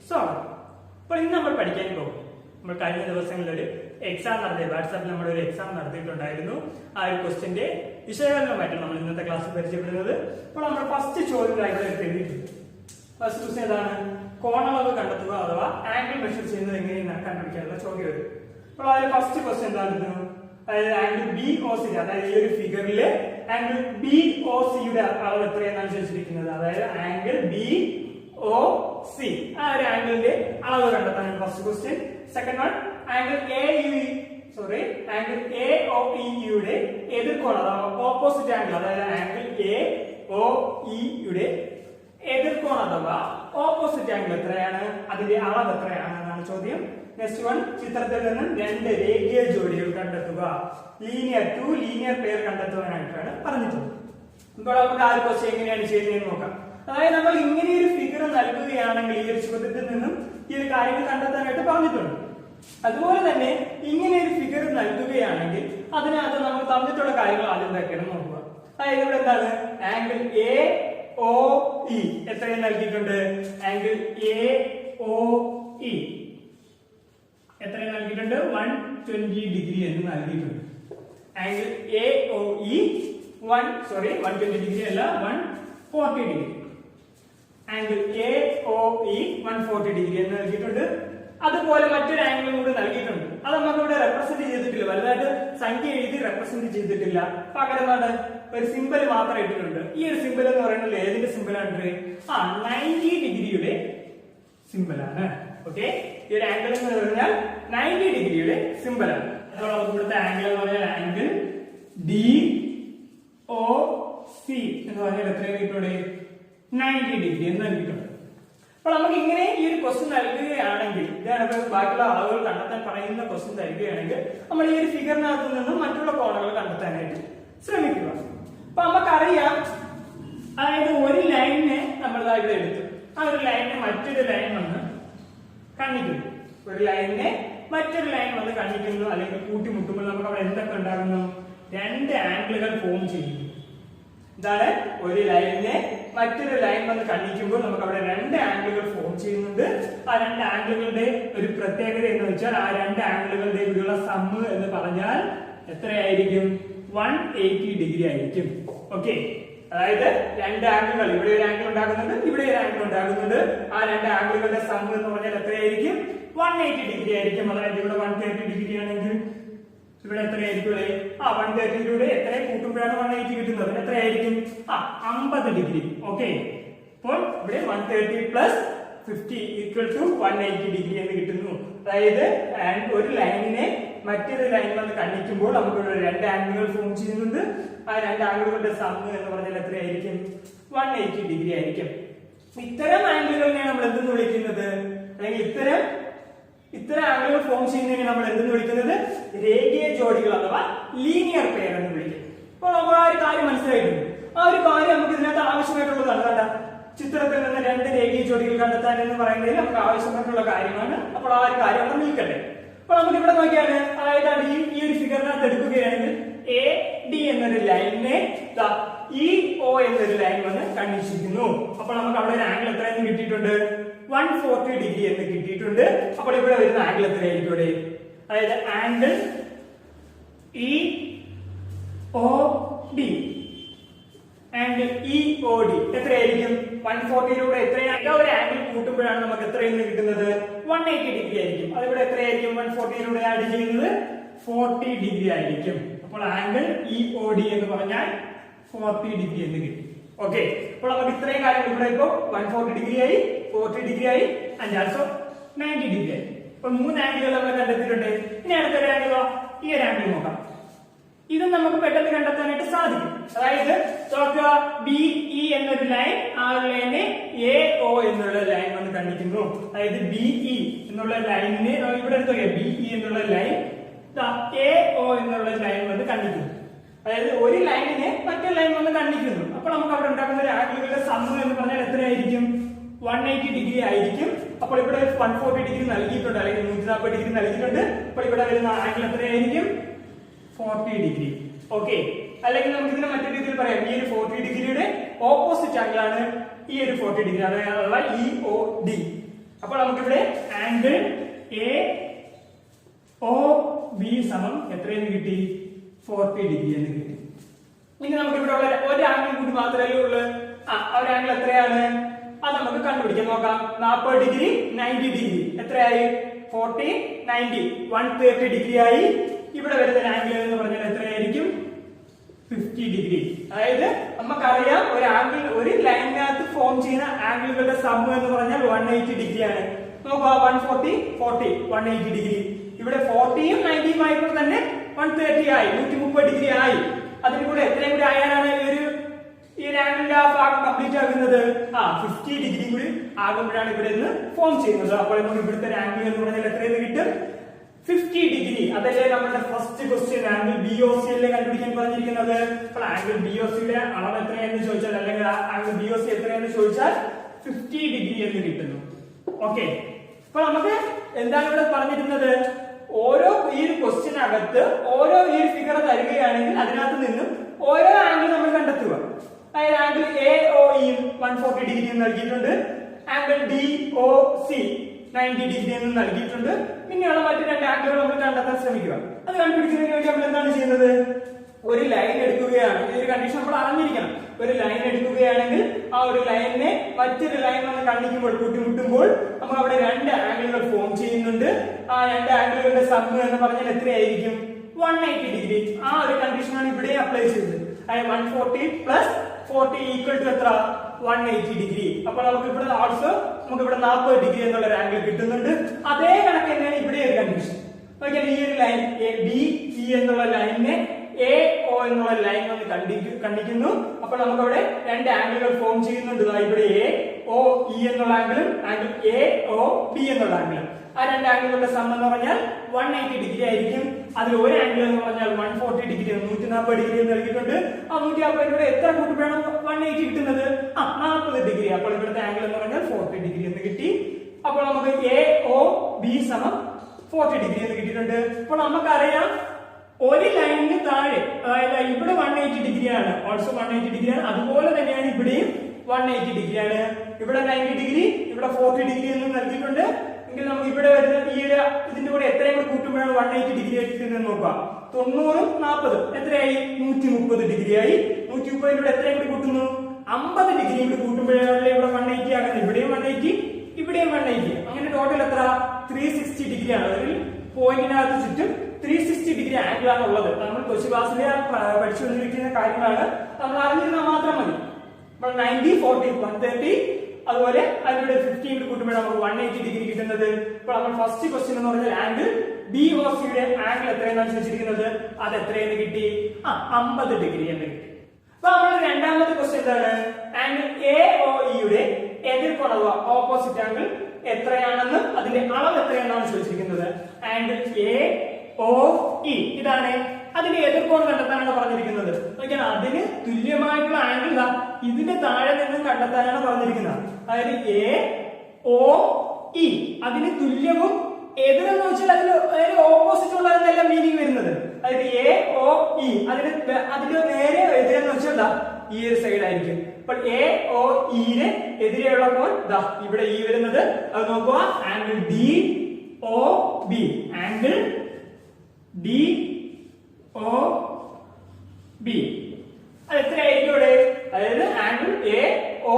സ്വാഗതം. അപ്പോൾ ഇന്ന് നമ്മൾ പഠിക്കാൻ പോകും. നമ്മൾ കഴിഞ്ഞ ദിവസങ്ങളിൽ ഒരു എക്സാം നടത്തി, വാട്സാപ്പിൽ നമ്മൾ ഒരു എക്സാം നടത്തിയിട്ടുണ്ടായിരുന്നു. ആ ഒരു ക്വസ്റ്റ്യന്റെ വിശകലനമായിട്ട് നമ്മൾ ഇന്നത്തെ ക്ലാസ് പരിചയപ്പെടുന്നത്. അപ്പോൾ നമ്മൾ ഫസ്റ്റ് ചോദ്യം എഴുതിയിട്ടുണ്ട്. ഫസ്റ്റ് ക്വസ്റ്റ്യൻ ഏതാണ്? കോണളവ് കണ്ടെത്തുക അഥവാ ആംഗിൾ മെഷർ ചെയ്യുന്നത് എങ്ങനെയാണ് കണ്ടുപിടിക്കാനുള്ള ചോദ്യം വരും. അപ്പോൾ അതിൽ ഫസ്റ്റ് ക്വസ്റ്റ്യൻ എന്തായിരുന്നു? അതായത് ആംഗിൾ ബി ഒ സി, അതായത് ഈ ഒരു ഫിഗറില് ആംഗിൾ ബി ഒ സിയുടെ അളവ് എത്രയെന്നാണ് ചോദിച്ചിരിക്കുന്നത്. അതായത് ആംഗിൾ ബി ഒ സി, ആ ഒരു ആംഗിളിന്റെ അളവ് കണ്ടെത്താനാണ് first question. Second one, angle angle A O ഇയുടെ എതിർക്കോൺ അഥവാ ഓപ്പോസിറ്റ് ആംഗിൾ, അതായത് ആംഗിൾ എ ഒ ഇയുടെ എതിർക്കോൺ അഥവാ ഓപ്പോസിറ്റ് ആംഗിൾ എത്രയാണ്, അതിന്റെ അളവ് എത്രയാണ് എന്നാണ് ചോദ്യം. നെക്സ്റ്റ് വൺ, ചിത്രത്തിൽ നിന്നും രണ്ട് രേഖീയ ജോഡികൾ കണ്ടെത്തുക. ടു ലീനിയർ പെയർ കണ്ടെത്തുവാനായിട്ടാണ് പറഞ്ഞിട്ടുള്ളത്. ഇപ്പോൾ നമുക്ക് ആ ഒരു ക്വസ്റ്റ്യൻ എങ്ങനെയാണ് ചെയ്യുന്നതെന്ന് നോക്കാം. അതായത് നമ്മൾ ഇങ്ങനെ ഒരു ഫിഗർ നൽകുകയാണെങ്കിൽ ഈ ഒരു ചോദ്യത്തിൽ നിന്നും ഈ ഒരു കാര്യങ്ങൾ കണ്ടെത്താനായിട്ട് പറഞ്ഞിട്ടുണ്ട്. അതുപോലെ തന്നെ ഇങ്ങനെ ഒരു ഫിഗർ നൽകുകയാണെങ്കിൽ അതിനകത്ത് നമ്മൾ തന്നിട്ടുള്ള കാര്യങ്ങൾ ആദ്യം എന്താക്കണം നോക്കുക. അതായത് ഇവിടെ എന്താണ്? ആംഗിൾ എ ഒ ഇ എത്രയും നൽകിയിട്ടുണ്ട്? ആംഗിൾ എ ഒ ഇ എത്രയും നൽകിയിട്ടുണ്ട്? 120 ഡിഗ്രി എന്ന് നൽകിയിട്ടുണ്ട്. Angle A O E 120 degree അല്ല, 140 degree. Angle A O E 140 degree എന്ന് നൽകിയിട്ടുണ്ട്. അതുപോലെ മറ്റൊരു ആംഗിളും കൂടി നൽകിയിട്ടുണ്ട്. അത് നമുക്ക് ഇവിടെ റെപ്രസെന്റ് ചെയ്തിട്ടില്ല, വലുതായിട്ട് സംഖ്യ എഴുതി റെപ്രസെന്റ് ചെയ്തിട്ടില്ല. പകരം ഒരു സിമ്പിൾ മാത്രം ഇട്ടിട്ടുണ്ട്. ഈ ഒരു സിമ്പിൾ എന്ന് പറയുന്നത് ഏതിന്റെ സിമ്പിളാണ്? 90 ഡിഗ്രിയുടെ സിമ്പിളാണ്. ഓക്കെ, ഈ ഒരു ആംഗിൾ എന്ന് പറഞ്ഞാൽ 90 ഡിഗ്രിയുടെ സിമ്പിളാണ്. അതോടൊപ്പം ഇവിടുത്തെ ആംഗിൾ എന്ന് പറഞ്ഞാൽ ആംഗിൾ ഡി ഒ സി എന്ന് പറഞ്ഞാൽ എത്രയാണ് കിട്ടുന്നത്? 90 ഡിഗ്രി എന്ന് നൽകിയിട്ടുണ്ട്. അപ്പോൾ നമുക്ക് ഇങ്ങനെ ഈ ഒരു ക്വസ്റ്റ്യൻ നൽകുകയാണെങ്കിൽ, ഇതാണ് ബാക്കിയുള്ള അളവുകൾ കണ്ടെത്താൻ പറയുന്ന ക്വസ്റ്റ്യൻ നൽകുകയാണെങ്കിൽ നമ്മൾ ഈ ഒരു ഫിഗറിനകത്ത് നിന്നും മറ്റുള്ള കോണുകൾ കണ്ടെത്താനായിട്ട് ശ്രമിക്കുക. അപ്പൊ നമുക്കറിയാം, അതായത് ഒരു ലൈനിനെ നമ്മൾ ഇവിടെ എടുത്തു, ആ ഒരു ലൈനിനെ മറ്റൊരു ലൈൻ വന്ന് കണ്ണിക്കുന്നു. ഒരു ലൈനിനെ മറ്റൊരു ലൈൻ വന്ന് കണ്ണിക്കുന്നു അല്ലെങ്കിൽ കൂട്ടിമുട്ടുമ്പോൾ നമുക്ക് അവിടെ എന്തൊക്കെ ഉണ്ടാകുന്നു? രണ്ട് ആംഗിളുകൾ ഫോം ചെയ്യുന്നു. ഇതാണ്, ഒരു ലൈനിനെ മറ്റൊരു ലൈൻ വന്ന് കണ്ണിക്കുമ്പോൾ നമുക്ക് അവിടെ രണ്ട് ആംഗിളുകൾ ഫോം ചെയ്യുന്നുണ്ട്. ആ രണ്ട് ആംഗിളുകളുടെ ഒരു പ്രത്യേകത എന്ന് വെച്ചാൽ ആ രണ്ട് ആംഗിളുകളുടെ കൂടിയുള്ള സമ്മ് എന്ന് പറഞ്ഞാൽ എത്രയായിരിക്കും? 180 ഡിഗ്രി ആയിരിക്കും. ഓക്കെ, അതായത് രണ്ട് ആംഗിളുകൾ, ഇവിടെ ഒരു ആംഗിൾ ഉണ്ടാകുന്നുണ്ട്, ഇവിടെ ഒരു ആംഗിൾ ഉണ്ടാകുന്നുണ്ട്. ആ രണ്ട് ആംഗിളുകളുടെ സമ്മ് എന്ന് പറഞ്ഞാൽ എത്രയായിരിക്കും? 180 ഡിഗ്രി ആയിരിക്കും. അതായത് ഇവിടെ 130 ഡിഗ്രി ആണെങ്കിൽ ഇവിടെ എത്രയായിരിക്കും? 130 എത്ര കൂട്ടുമ്പോഴാണ് 180 കിട്ടുന്നത്? എത്രയായിരിക്കും? 50 ഡിഗ്രി. ഓക്കെ, അപ്പോൾ ഇവിടെ 130 പ്ലസ് 50 ഈക്വൽ ടു 180 ഡിഗ്രി എന്ന് കിട്ടുന്നു. അതായത് ഒരു ലൈനിനെ മറ്റൊരു ലൈൻ വന്ന് കണ്ണിക്കുമ്പോൾ നമുക്ക് രണ്ട് ആംഗിളുകൾ ഫോം ചെയ്യുന്നുണ്ട്. ആ രണ്ട് ആംഗിളുകളുടെ സമ്മ് എന്ന് പറഞ്ഞാൽ എത്രയായിരിക്കും? 180 ഡിഗ്രി ആയിരിക്കും. ഇത്തരം ആംഗിളുകളെയാണ് നമ്മൾ എന്തെന്ന് വിളിക്കുന്നത്? അല്ലെങ്കിൽ ഇത്തരം ആംഗിളുകൾ ഫോം ചെയ്യുന്നതിനെ നമ്മൾ എന്തെന്ന് വിളിക്കുന്നത്? രേഖീയ ജോഡികൾ അഥവാ ലീനിയർ പെയർ എന്ന് വിളിക്കും. അപ്പോൾ നമുക്ക് ആ ഒരു കാര്യം മനസ്സിലായിട്ടുണ്ട്. ആ ഒരു കാര്യം നമുക്ക് ഇതിനകത്ത് ആവശ്യമായിട്ടുള്ളതാണ്. കണ്ട, ചിത്രത്തിൽ നിന്ന് രണ്ട് രേഖീയ ജോഡികൾ കണ്ടെത്താൻ എന്ന് പറയുന്നതിൽ നമുക്ക് ആവശ്യമായിട്ടുള്ള കാര്യമാണ്. അപ്പോൾ ആ ഒരു കാര്യം അവിടെ നിൽക്കട്ടെ. അപ്പോൾ നമുക്ക് ഇവിടെ നോക്കിയാണ്, അതായത് ഈ ഒരു ഫിഗറിനകത്ത് എടുക്കുകയാണെങ്കിൽ എ ഡി എന്നൊരു ലൈനിനെ ഇ ഒ എന്നൊരു ലൈൻ വന്ന് കണ്ണിച്ചിരിക്കുന്നു. അപ്പോൾ നമുക്ക് അവിടെ ഒരു ആംഗിൾ എത്രയെന്ന് കിട്ടിയിട്ടുണ്ട്? 140 ഡിഗ്രി എന്ന് കിട്ടിയിട്ടുണ്ട്. അപ്പോൾ ഇവിടെ വരുന്ന ആംഗിൾ എത്രയായിരിക്കും ഇവിടെ? അതായത് angle E O D, angle E O D എത്രയായിരിക്കും? 140 എത്രയാണ്? ഒരു ആംഗിൾ കൂട്ടുമ്പോഴാണ് നമുക്ക് എത്രയെന്ന് കിട്ടുന്നത്? 180 ഡിഗ്രി ആയിരിക്കും. അതിവിടെ എത്രയായിരിക്കും? 140 ആഡ് ചെയ്യുന്നത് 40 ഡിഗ്രി ആയിരിക്കും. അപ്പോൾ ആംഗിൾ ഇ ഒ ഡി എന്ന് പറഞ്ഞാൽ 40 ഡിഗ്രി എന്ന് കിട്ടി. ഓക്കെ, അപ്പോൾ നമുക്ക് ഇത്രയും കാര്യങ്ങൾ ഇവിടെ ഇപ്പോൾ 140 ഡിഗ്രി ആയി, 40 ഡിഗ്രി ആയി, ആൻഡ് ആൾസോ 90 ഡിഗ്രി ആയി. അപ്പോൾ മൂന്ന് ആംഗിളുകൾ നമ്മൾ കണ്ടെത്തിയിട്ടുണ്ട്. ഇനി അടുത്തൊരു ആംഗിളോ, ഈ ഒരു ആംഗിൾ നോക്കാം. ഇത് നമുക്ക് പെട്ടെന്ന് കണ്ടെത്താനായിട്ട് സാധിക്കും. അതായത് ബി ഇ എന്നൊരു ലൈൻ, ആ ഒരു ലൈനെ എ ഒ എന്നുള്ള ലൈൻ വന്ന് കണ്ടിരിക്കുന്നു. അതായത് ബി ഇ എന്നുള്ള ലൈനിനെ ഇവിടെ എടുത്തു, ബി ഇ എന്നുള്ള ലൈൻ എ ഒ എന്നുള്ള ലൈൻ വന്ന് കണ്ടിരിക്കുന്നു. അതായത് ഒരു ലൈനിനെ മറ്റൊരു ലൈൻ വന്ന് കണ്ടിരിക്കുന്നു. അപ്പോൾ നമുക്ക് അവിടെ ഉണ്ടാക്കുന്ന ഒരു ആംഗിളുകളുടെ സമ്മ് എന്ന് പറഞ്ഞാൽ എത്രയായിരിക്കും? 180 ഡിഗ്രി ആയിരിക്കും. അപ്പോൾ ഇവിടെ 140 ഡിഗ്രി നൽകിയിട്ടുണ്ട്, അല്ലെങ്കിൽ 140 ഡിഗ്രി നൽകിയിട്ടുണ്ട്. അപ്പോൾ ഇവിടെ വരുന്ന ആംഗിൾ എത്രയായിരിക്കും? 40 ഡിഗ്രി. ഓക്കെ, അല്ലെങ്കിൽ നമുക്ക് ഇതിനെ മറ്റൊരു രീതിയിൽ പറയാം. ഈ ഒരു 40 ഡിഗ്രിയുടെ ഓപ്പോസിറ്റ് ആംഗിൾ ആണ് ഈ ഒരു 40 ഡിഗ്രി, അഥവാ ഇ ഒ ഡി. അപ്പോൾ നമുക്കിവിടെ ആംഗിൾ എ ഒ ബി സമം എത്രയെന്ന് കിട്ടി? 40 ഡിഗ്രി എന്ന് കിട്ടി. ഇനി നമുക്ക് ഇവിടെ ഉള്ള ഒരു ആംഗിൾ കൂടി മാത്രമേ ഉള്ളൂ. ആ ഒരു ആംഗിൾ എത്രയാണ്? അത് നമുക്ക് കണ്ടുപിടിക്കാൻ നോക്കാം. 40 ഡിഗ്രി 90 ഡിഗ്രി എത്രയായി? 40 90 130 ഡിഗ്രി ആയി. ഇവിടെ വരുന്ന ആംഗിൾ എന്ന് പറഞ്ഞാൽ എത്രയായിരിക്കും? 50 ഡിഗ്രി. അതായത് നമുക്കറിയാം ഒരു ആംഗിൾ ഒരു ലൈനിനകത്ത് ഫോം ചെയ്യുന്ന ആംഗിളുകളുടെ സം എന്ന് പറഞ്ഞാൽ 180 ഡിഗ്രി ആണ്. നോക്കുക 140 40 180 ഡിഗ്രി. ഇവിടെ 40യും 90യും ആയപ്പോൾ തന്നെ 130 ആയി, 130 ഡിഗ്രി ആയി. അതിന് കൂടെ എത്രയും കൂടി ആയാലാണ് ഈ ആംഗിളിന്റെ ആ ഭാഗം കംപ്ലീറ്റ് ആകുന്നത്? 50 ഡിഗ്രി കൂടി ആകുമ്പോഴാണ് ഇവിടെ നിന്ന് ഫോം ചെയ്യുന്നത്. അപ്പോൾ നമുക്ക് ഇവിടുത്തെ ആംഗിൾ എന്ന് പറഞ്ഞാൽ എത്രയെന്ന് കിട്ടും? 50 ഡിഗ്രി. അതല്ലേ നമ്മുടെ first question angle B O C അല്ലേ കണ്ടുപിടിക്കാൻ പറഞ്ഞിരിക്കുന്നത്. അപ്പോൾ ആംഗിൾ ബി ഒ സിയുടെ അളവ് എത്രയെന്ന് ചോദിച്ചാൽ, അല്ലെങ്കിൽ ആംഗിൾ ബി ഒ സി എത്രയെന്ന് ചോദിച്ചാൽ 50 ഡിഗ്രി എന്ന് കിട്ടുന്നു. ഓക്കെ, അപ്പൊ നമുക്ക് എന്താണ് ഇവിടെ പറഞ്ഞിരുന്നത്? ഓരോ ഈ ഒരു ക്വസ്റ്റ്യനകത്ത് ഓരോ ഈ ഒരു ഫിഗർ തരികയാണെങ്കിൽ അതിനകത്ത് നിന്നും ഓരോ ആംഗിൾ നമ്മൾ കണ്ടെത്തുക. അതായത് angle A O E 140 degree എന്ന് നൽകിയിട്ടുണ്ട്, angle D O C 90 degree എന്ന് നൽകിയിട്ടുണ്ട്. പിന്നെയുള്ള മറ്റു രണ്ട് ആംഗിളുകൾ നമ്മൾ കണ്ടെത്താൻ ശ്രമിക്കുക. അത് കണ്ടുപിടിക്കുന്നതിന് വേണ്ടി നമ്മൾ എന്താണ് ചെയ്യുന്നത്? ഒരു ലൈൻ എടുക്കുകയാണ്. ഈ ഒരു കണ്ടീഷൻ നമ്മൾ അറിഞ്ഞിരിക്കണം. ഒരു ലൈൻ എടുക്കുകയാണെങ്കിൽ ആ ഒരു ലൈനിനെ മറ്റൊരു ലൈൻ നമ്മൾ കണ്ടിക്കുമ്പോൾ കൂട്ടിമുട്ടുമ്പോൾ നമുക്ക് അവിടെ രണ്ട് ആംഗിളുകൾ ഫോം ചെയ്യുന്നുണ്ട്. ആ രണ്ട് ആംഗിളുകളുടെ സം എന്ന് പറഞ്ഞാൽ എത്രയായിരിക്കും? 180 ഡിഗ്രി. ആ ഒരു കണ്ടീഷനാണ് ഇവിടെ അപ്ലൈ ചെയ്തത്. അതായത് 140 പ്ലസ് 40 ഈക്വൽ ടു എത്ര? 180 ഡിഗ്രി. അപ്പോൾ നമുക്ക് ഇവിടെ ആൾസോ നമുക്ക് ഇവിടെ 40 ഡിഗ്രി എന്നുള്ള ഒരു ആംഗിൾ കിട്ടുന്നുണ്ട്. അതേ കണക്ക് തന്നെയാണ് ഇവിടെ ഒരു കണ്ടീഷൻ. നോക്കിയാൽ ഈ ഒരു ലൈൻ ബി ഇ എന്നുള്ള ലൈനിനെ എ ഒ എന്നുള്ള ലൈൻ വന്ന് കണ്ടിക്കുന്നു. അപ്പോൾ നമുക്ക് അവിടെ രണ്ട് ആംഗിളുകൾ ഫോം ചെയ്യുന്നുണ്ട്. ഇവിടെ എ ഒ ഇ എന്നുള്ള ആംഗിളും ആംഗിൾ എ ഒ ബി എന്നുള്ള ആംഗിളും. ആ രണ്ട് ആംഗിളുകളുടെ സം എന്ന് പറഞ്ഞാൽ 180 ഡിഗ്രി ആയിരിക്കും. അതിൽ ഒരു ആംഗിൾ എന്ന് പറഞ്ഞാൽ 140 ഡിഗ്രി 140 ഡിഗ്രി നൽകിയിട്ടുണ്ട്. ആ 140 എത്ര കൂട്ടുമ്പോഴാണ് 180 കിട്ടുന്നത്? 40 ഡിഗ്രി. അപ്പോൾ ഇവിടുത്തെ ആംഗിൾ എന്ന് പറഞ്ഞാൽ 40 ഡിഗ്രി എന്ന് കിട്ടി. അപ്പോൾ നമുക്ക് എ ഒ ബി സമം 40 ഡിഗ്രി എന്ന് കിട്ടിയിട്ടുണ്ട്. അപ്പോൾ നമുക്കറിയാം ഒരു ലൈനിന് താഴെ, അതായത് ഇവിടെ 180 ഡിഗ്രിയാണ്, ഓൾസോ 180 ഡിഗ്രിയാണ്. അതുപോലെ തന്നെയാണ് ഇവിടെയും 180 ഡിഗ്രിയാണ്. ഇവിടെ 90 ഡിഗ്രി, ഇവിടെ 40 ഡിഗ്രി എന്ന് നൽകിയിട്ടുണ്ട്. എങ്കിൽ നമുക്ക് ഇവിടെ വരുന്ന ഈ ഒരു ഇതിന്റെ കൂടെ എത്രയും കൂടി കൂട്ടുമ്പോഴാണ് 180 ഡിഗ്രി കിട്ടുന്നത് നോക്കാം. 90 40 എത്രയായി? 130 ഡിഗ്രി ആയി. 130 ഇവിടെ എത്രയും കൂടി കൂട്ടുന്നു? 50 ഡിഗ്രി കൂടി കൂട്ടുമ്പോഴാണ് ഇവിടെ 180 ആകുന്നത്. ഇവിടെയും 180, ഇവിടെയും 180. അങ്ങനെ ടോട്ടൽ എത്ര? 360 ഡിഗ്രി ആണ്. ഒരു പോയിന്റിനകത്ത് ചുറ്റും 360 ഡിഗ്രി ആംഗിൾ ആണ് ഉള്ളത്. നമ്മൾ കൊച്ചു ക്ലാസ്സിൽ പഠിച്ചുകൊണ്ടിരിക്കുന്ന കാര്യങ്ങളാണ്, നമ്മൾ അറിഞ്ഞിരുന്നാൽ മാത്രം മതി. അപ്പോൾ 90 40 130, അതുപോലെ അതിലൂടെ 15 കൂട്ടുമ്പോൾ നമുക്ക് 180 ഡിഗ്രി കിട്ടുന്നത്. ഇപ്പോൾ നമ്മൾ ഫസ്റ്റ് ക്വസ്റ്റ്യൻ എന്ന് പറഞ്ഞാൽ ആംഗിൾ ബി ഒ സിയുടെ ആംഗിൾ എത്രയെന്നാണ് ചോദിച്ചിരിക്കുന്നത്. അത് എത്രയെന്ന് കിട്ടി? 50 ഡിഗ്രി എന്ന് കിട്ടി. അപ്പൊ നമ്മൾ രണ്ടാമത്തെ ക്വസ്റ്റ്യൻ എന്താണ്? ആംഗിൾ എ ഒ ഇയുടെ എതിർകോൺ അഥവാ ഓപ്പോസിറ്റ് ആംഗിൾ എത്രയാണെന്ന് അതിന്റെ അളവ് എത്രയെന്നാണ് ചോദിച്ചിരിക്കുന്നത്. ആംഗിൾ എ ഒ ഇ ഇതാണ്. അതിന്റെ എതിർകോൺ കണ്ടെത്താനാണ് പറഞ്ഞിരിക്കുന്നത്. അതിന് തുല്യമായിട്ടുള്ള ആംഗിൾ ഇതിന്റെ താഴെ നിന്നും കണ്ടെത്താനാണ് പറഞ്ഞിരിക്കുന്നത്. അതായത് എ ഒ ഇ അതിന് തുല്യവും എതിരെന്ന് വെച്ചാൽ അതിന് ഓപ്പോസിറ്റ് ഉള്ളതെന്നല്ല മീനിങ് വരുന്നത്. അതായത് എ ഒ ഇ അതിന് നേരെ എതിരെന്ന് വെച്ചാൽ ഈ ഒരു സൈഡ് ആയിരിക്കും. അപ്പോൾ എ ഒ ഇന് എതിരെയുള്ള കോൺ ഇവിടെ ഈ വരുന്നത്. അത് നോക്കുക, angle D O B. Angle D O B അത് എത്രയായിരിക്കും ഇവിടെ? അതായത് ആംഗിൾ എ ഒ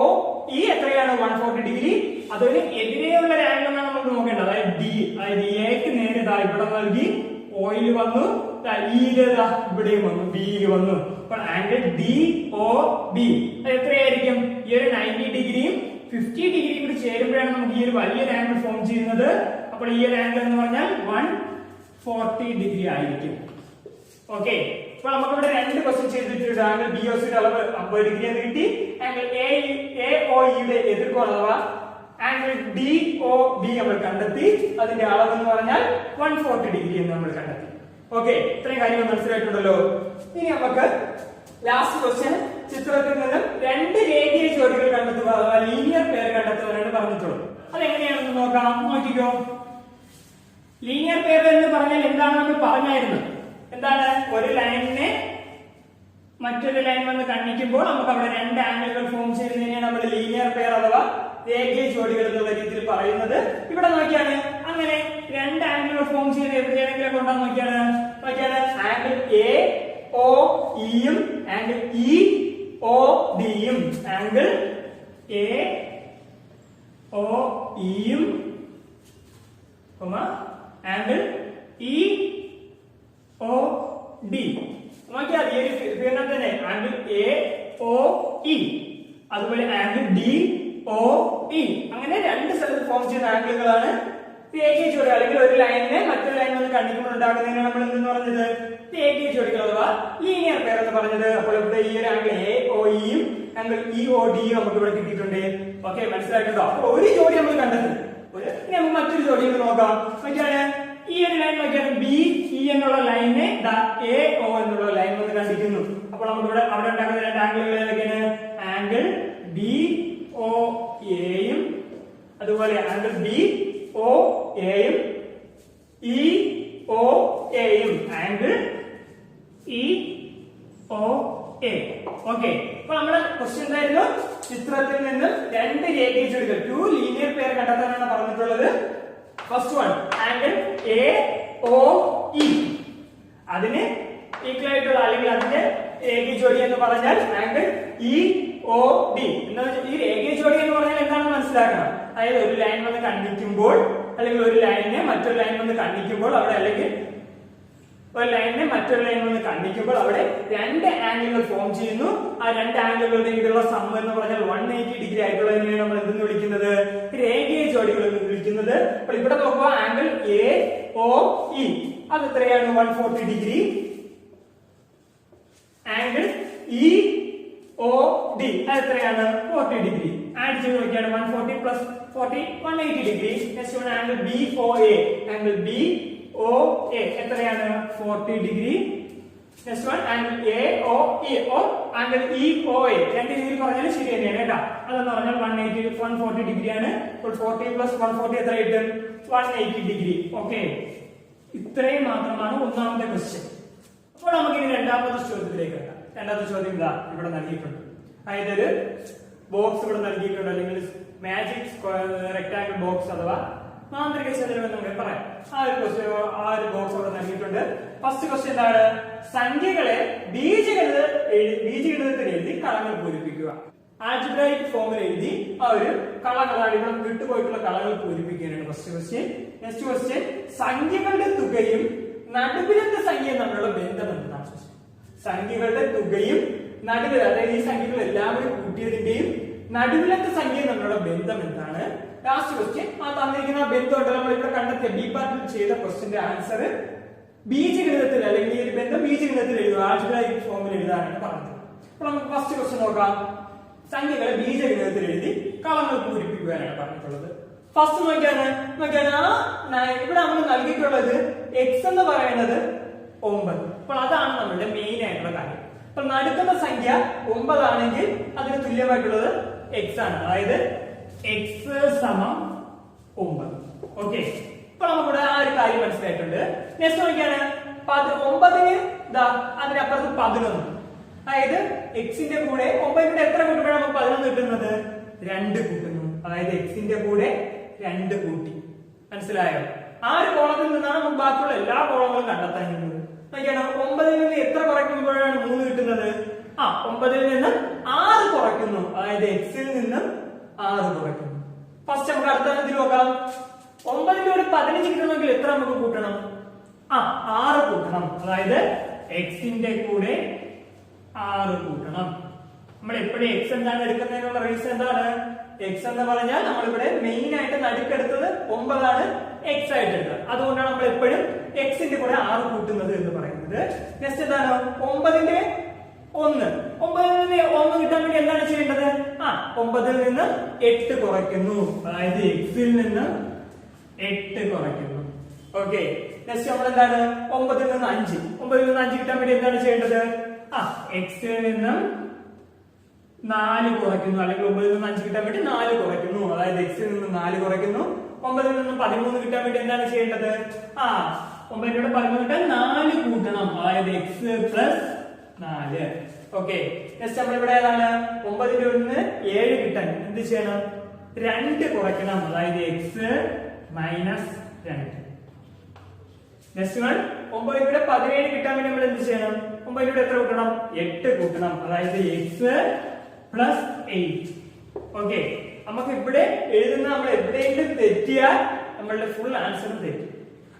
ഇ എത്രയാണ്? 140 ഡിഗ്രി. അതൊരു എതിരെയുള്ള ഒരു ആംഗിൾ എന്നാണ് നമ്മൾ നോക്കേണ്ടത്. അതായത് ഡി, അതായത് എക്ക് നേരെ ഇവിടെ നൽകി, ഓയിൽ വന്നു, ഇവിടെയും വന്നു, ബിയിൽ വന്നു. അപ്പോൾ ആംഗിൾ ഡി ഒ ബി അത് എത്രയായിരിക്കും? ഈ ഒരു 90 ഡിഗ്രിയും 50 ഡിഗ്രിയും കൂടി ചേരുമ്പോഴാണ് നമുക്ക് ഈ ഒരു വലിയൊരു ആംഗിൾ ഫോം ചെയ്യുന്നത്. അപ്പോൾ ഈ ഒരു ആംഗിൾ എന്ന് പറഞ്ഞാൽ 140 ഡിഗ്രി ആയിരിക്കും. ഓക്കെ, അപ്പോൾ നമുക്ക് ഇവിടെ രണ്ട് ക്വസ്റ്റ്യൻ ചെയ്തിട്ടുണ്ട്. ആംഗിൾ ബി ഒ സിയുടെ അളവ് 50 ഡിഗ്രി എന്ന് കിട്ടി. ആംഗിൾ എ ഒ ഇയുടെ എതിർകോൺ അഥവാ ആംഗിൾ ഡി ഒ ബി നമ്മൾ കണ്ടെത്തി. അതിന്റെ അളവ് എന്ന് പറഞ്ഞാൽ 140 ഡിഗ്രി എന്ന് നമ്മൾ കണ്ടെത്തി. ഓക്കെ, ഇത്രയും കാര്യങ്ങൾ മനസ്സിലായിട്ടുണ്ടല്ലോ. ഇനി നമുക്ക് ലാസ്റ്റ് ക്വസ്റ്റ്യൻ ചിത്രത്തിൽ നിന്നും രണ്ട് രേഖീയ ജോഡികൾ കണ്ടെത്തുക അഥവാ ലീനിയർ പെയർ കണ്ടെത്തുവാനാണ് പറഞ്ഞിട്ടുള്ളത്. അതെങ്ങനെയാണെന്ന് നോക്കാം. നോക്കിക്കോ, ലീനിയർ പെയർ എന്ന് പറഞ്ഞാൽ എന്താണ് നമ്മൾ പറഞ്ഞായിരുന്നു. എന്താണ്? ഒരു ലൈനിനെ മറ്റൊരു ലൈൻ വന്ന് കണ്ണിക്കുമ്പോൾ നമുക്ക് അവിടെ രണ്ട് ആംഗിളുകൾ ഫോം ചെയ്യുന്നതിനെ നമ്മൾ ലീനിയർ പെയർ അഥവാ രേഖീയ ജോഡികൾ എന്നുള്ള രീതിയിൽ പറയുന്നത്. ഇവിടെ നോക്കിയാണ് അങ്ങനെ രണ്ട് ആംഗിളുകൾ ഫോം ചെയ്യുന്ന ഏതെങ്കിലും കൊണ്ടാന്ന് നോക്കിയാണ് ആംഗിൾ എ ഒ ഇയും ആംഗിൾ ഇ ഒ ഡിയും ആംഗിൾ എ ഒ ഇയും ആംഗിൾ ഇ ഒ ഡി നോക്കിയാൽ ഈ ഒരു തന്നെ ആംഗിൾ എ ഒ ഇ അതുപോലെ ആംഗിൾ ഡി ഒ ഇ അങ്ങനെ രണ്ട് സ്ഥലത്ത് ഫോം ചെയ്യുന്ന ആംഗിളുകളാണ് രേഖീയ ജോഡികൾ. അല്ലെങ്കിൽ ഒരു ലൈനിനെ മറ്റൊരു ലൈനിൽ നിന്ന് കണ്ടിക്കുമ്പോൾ ഉണ്ടാകുന്നതിന് നമ്മൾ എന്തെന്ന് പറഞ്ഞത് രേഖീയ ജോഡികൾ അഥവാ ലീനിയർ പെയർ എന്ന് പറഞ്ഞത്. അപ്പോൾ ഇവിടെ ഈ ഒരു ആംഗിൾ എ ഒ ഇയും ആംഗിൾ ഇ ഒ ഡിയും നമുക്ക് ഇവിടെ കിട്ടിയിട്ടുണ്ട്. ഓക്കെ, മനസ്സിലായിട്ടുണ്ടോ? അപ്പോൾ ഒരു ജോഡി നമ്മൾ കണ്ടെത്തി. നമുക്ക് മറ്റൊരു ജോഡി നോക്കാം. നോക്കിയാണ് ഈ ഒരു ലൈൻ നോക്കിയാണ് ബി ഇ എന്നുള്ള ലൈനെ എ ഒ എന്നുള്ള ലൈൻ വന്ന് കണ്ടിരിക്കുന്നു. അപ്പോൾ നമുക്ക് ഇവിടെ അവിടെ ഉണ്ടാക്കുന്ന രണ്ട് ആംഗിളുകൾ ഏതൊക്കെയാണ്? ആംഗിൾ ബി ഒ എയും അതുപോലെ ആംഗിൾ ബി ഒ എയും ഇ ഒ എയും angle E O A. Okay, അപ്പൊ നമ്മുടെ ക്വസ്റ്റ്യൻ എന്തായിരുന്നു? ചിത്രത്തിൽ നിന്ന് രണ്ട് രേഖീയ ജോഡികൾ ടു ലീനിയർ പെയർ കണ്ടെത്താനാണ് പറഞ്ഞിട്ടുള്ളത്. First one angle A O E അതിന് ഈക്വൽ ആയിട്ടുള്ള അല്ലെങ്കിൽ അതിന്റെ രേഖീയ ജോഡി എന്ന് പറഞ്ഞാൽ ആംഗിൾ ഇ ഒ ഡി. എന്താ ഈ രേഖീയ ജോഡി എന്ന് പറഞ്ഞാൽ എന്താണെന്ന് മനസ്സിലാക്കണം. അതായത് ഒരു ലൈൻ വന്ന് കണ്ടിക്കുമ്പോൾ അല്ലെങ്കിൽ ഒരു ലൈനിനെ മറ്റൊരു ലൈൻ വന്ന് കണ്ടിക്കുമ്പോൾ അവിടെ അല്ലെങ്കിൽ ഒരു ലൈനിനെ മറ്റൊരു ലൈൻ വന്ന് കണ്ടിക്കുമ്പോൾ അവിടെ രണ്ട് ആംഗിളുകൾ ഫോം ചെയ്യുന്നു. ആ രണ്ട് ആംഗിളുകളുടെ ഇടയിലുള്ള സം എന്ന് പറഞ്ഞാൽ 180 ഡിഗ്രി ആയിട്ടുള്ളതിനെയാണ് നമ്മൾ എന്തെന്ന് വിളിക്കുന്നത്? രേഖീയ ജോഡികൾ എന്ന് വിളിക്കുന്നത്. അപ്പോൾ ഇവിടെ നോക്കുക ആംഗിൾ എ ഒ ഇ അത് എത്രയാണ്? 140 degree. Angle E O D അത് എത്രയാണ്? 40 ഡിഗ്രി. ആഡ് ചെയ്ത് നോക്കിയാണ് 140 plus 40 180 degree. Next one angle B O A angle B O A എത്രയാണ്? 40 degree. Next one angle A O E oh angle E O A രണ്ട് രീതിയിൽ പറഞ്ഞാൽ ശരി തന്നെയാണ് കേട്ടോ. അതെന്ന് പറഞ്ഞാൽ 140 ഡിഗ്രി ആണ്. അപ്പോൾ 40 പ്ലസ് 140 എത്ര കിട്ടും? 180 ഡിഗ്രി. ഓക്കെ, ഇത്രയും മാത്രമാണ് ഒന്നാമത്തെ ക്വസ്റ്റ്യൻ. അപ്പോൾ നമുക്ക് ഇനി രണ്ടാമത്തെ ചോദ്യത്തിലേക്ക് വരാം. രണ്ടാമത്തെ ചോദ്യം ഇതാ ഇവിടെ നൽകിയിട്ടുണ്ട്. അതായത് ഒരു ബോക്സ് ഇവിടെ നൽകിയിട്ടുണ്ട്, അല്ലെങ്കിൽ മാജിക് റെക്ടാങ്കിൾ ബോക്സ് അഥവാ മാന്ത്രിക ചതുരം എന്ന് നമുക്ക് പറയാം. ആ ഒരു ബോക്സ് ഇവിടെ നൽകിയിട്ടുണ്ട്. ഫസ്റ്റ് ക്വസ്റ്റ്യൻ എന്താണ്? സംഖ്യകളെ ബീജഗണിതത്തിൽ എഴുതി കളങ്ങൾ പൂരിപ്പിക്കുക. ആൽജിബ്രായിക് ഫോമിൽ എഴുതി ആ ഒരു കളങ്ങളാണ് ഇവിടെ വിട്ടുപോയിട്ടുള്ള കളങ്ങൾ പൂരിപ്പിക്കാനാണ് ഫസ്റ്റ് ക്വസ്റ്റ്യൻ. നെക്സ്റ്റ് ക്വസ്റ്റ്യൻ സംഖ്യകളുടെ തുകയും നടുവിലത്തെ സംഖ്യയും തമ്മിലുള്ള ബന്ധം എന്താണ്? സംഖ്യകളുടെ തുകയും നടുവിൽ അതായത് ഈ സംഖ്യകൾ എല്ലാവരും കൂട്ടിയതിന്റെയും നടുവിലത്തെ സംഖ്യയും തമ്മിലുള്ള ബന്ധം എന്താണ്? ലാസ്റ്റ് ക്വസ്റ്റ്യൻ ആ തന്നിരിക്കുന്ന ബന്ധം നമ്മൾ ഇവിടെ കണ്ടെത്തിയ ബി പാർട്ടിൽ ചെയ്ത ക്വസ്റ്റ്യന്റെ ആൻസർ ബീജഗണിതത്തിൽ അല്ലെങ്കിൽ ഈ ഒരു ബന്ധം ബീജഗണിതത്തിൽ എഴുതുക, ആൽജിബ്രായിക് ഫോമിൽ എഴുതാനാണ് പറഞ്ഞത്. അപ്പോൾ നമുക്ക് ഫസ്റ്റ് ക്വസ്റ്റ്യൻ നോക്കാം. സംഖ്യകളെ ബീജഗണിതത്തിൽ എഴുതി കളങ്ങൾ പൂരിപ്പിക്കുവാനാണ് പറഞ്ഞിട്ടുള്ളത്. ഫസ്റ്റ് നോക്കിയാണ് ഇവിടെ നമ്മൾ നൽകിയിട്ടുള്ളത് എക്സ് എന്ന് പറയുന്നത് 9. അപ്പോൾ അതാണ് നമ്മളുടെ മെയിൻ ആയിട്ടുള്ള കാര്യം. അപ്പോൾ നടുക്കുന്ന സംഖ്യ 9 ആണെങ്കിൽ അതിന് തുല്യമായിട്ടുള്ളത് എക്സ് ആണ്. അതായത് എക്സ് സമം 9. ഓക്കെ, ഇപ്പൊ നമുക്കിവിടെ ആ ഒരു കാര്യം മനസ്സിലായിട്ടുണ്ട്. നെക്സ്റ്റ് നോക്കിയാണ് 9ന് അതിനപ്പുറത്ത് 11. അതായത് എക്സിന്റെ കൂടെ 9 എത്ര കൂട്ടുമ്പോഴാണ് നമുക്ക് 11 കിട്ടുന്നത്? 2 കൂട്ടുന്നു. അതായത് എക്സിന്റെ കൂടെ 2 കൂട്ടി. മനസ്സിലായോ? ആ ഒരു കോളത്തിൽ നിന്നാണ് നമുക്ക് ബാക്കിയുള്ള എല്ലാ കോളങ്ങളും കണ്ടെത്താൻ കഴിയുന്നത്. നോക്കിയാണ് 9ൽ നിന്ന് എത്ര കുറയ്ക്കുമ്പോഴാണ് 3 കിട്ടുന്നത്? 9ൽ നിന്ന് 6 കുറയ്ക്കുന്നു. അതായത് എക്സിൽ നിന്ന് 6 കുറയ്ക്കുന്നു. ഫസ്റ്റ് നമുക്ക് അടുത്ത നോക്കാം. 9 15 കിട്ടണമെങ്കിൽ എത്ര നമുക്ക് കൂട്ടണം? 6 കൂട്ടണം. അതായത് എക്സിന്റെ കൂടെ 6 കൂട്ടണം. നമ്മൾ എപ്പോഴും എക്സ് എന്താണ് എടുക്കുന്നതിനുള്ള റീസൺ എന്താണ്? എക്സ് എന്ന് പറഞ്ഞാൽ നമ്മളിവിടെ മെയിൻ ആയിട്ട് നടുക്കെടുത്തത് 9 ആണ് എക്സ് ആയിട്ട് എടുത്തത്. അതുകൊണ്ടാണ് നമ്മൾ എപ്പോഴും എക്സിന്റെ കൂടെ 6 കൂട്ടുന്നത് എന്ന് പറയുന്നത്. നെക്സ്റ്റ് എന്താണ്? 9ന്റെ 1. 9ൽ നിന്ന് 1 കിട്ടാൻ വേണ്ടി എന്താണ് ചെയ്യേണ്ടത്? 9ൽ നിന്ന് 8 കുറയ്ക്കുന്നു. അതായത് എക്സിൽ നിന്ന് 8 കുറയ്ക്കുന്നു. ഓക്കെ, നെക്സ്റ്റ് നമ്മൾ എന്താണ്? 9ൽ നിന്ന് 5. 9ൽ നിന്ന് 5 കിട്ടാൻ വേണ്ടി എന്താണ് ചെയ്യേണ്ടത്? എക്സിൽ നിന്ന് 4 കുറയ്ക്കുന്നു. അല്ലെങ്കിൽ 9ൽ നിന്ന് 5 കിട്ടാൻ വേണ്ടി 4 കുറയ്ക്കുന്നു. അതായത് എക്സിൽ നിന്ന് 4 കുറയ്ക്കുന്നു. 9ൽ നിന്ന് 13 കിട്ടാൻ വേണ്ടി എന്താണ് ചെയ്യേണ്ടത്? 9 13 കിട്ടാൻ 4 കൂട്ടണം. അതായത് എക്സ് പ്ലസ് 4. ഓക്കെ, നെക്സ്റ്റ് നമ്മൾ ഇവിടെ ഏതാണ്? 9ന്റെ 1 7 കിട്ടാൻ എന്ത് ചെയ്യണം? 2 കുറയ്ക്കണം. അതായത് എക്സ് മൈനസ് 2. നെക്സ്റ്റ് വൺ 9 17 കിട്ടാൻ വേണ്ടി നമ്മൾ എന്ത് ചെയ്യണം? 9 എത്ര കൂട്ടണം? 8 കൂട്ടണം. അതായത് എക്സ് പ്ലസ് 8. ഓക്കെ, നമുക്ക് ഇവിടെ എഴുതുന്ന നമ്മൾ എവിടെയെങ്കിലും തെറ്റിയാൽ നമ്മളുടെ ഫുൾ ആൻസറും തെറ്റും.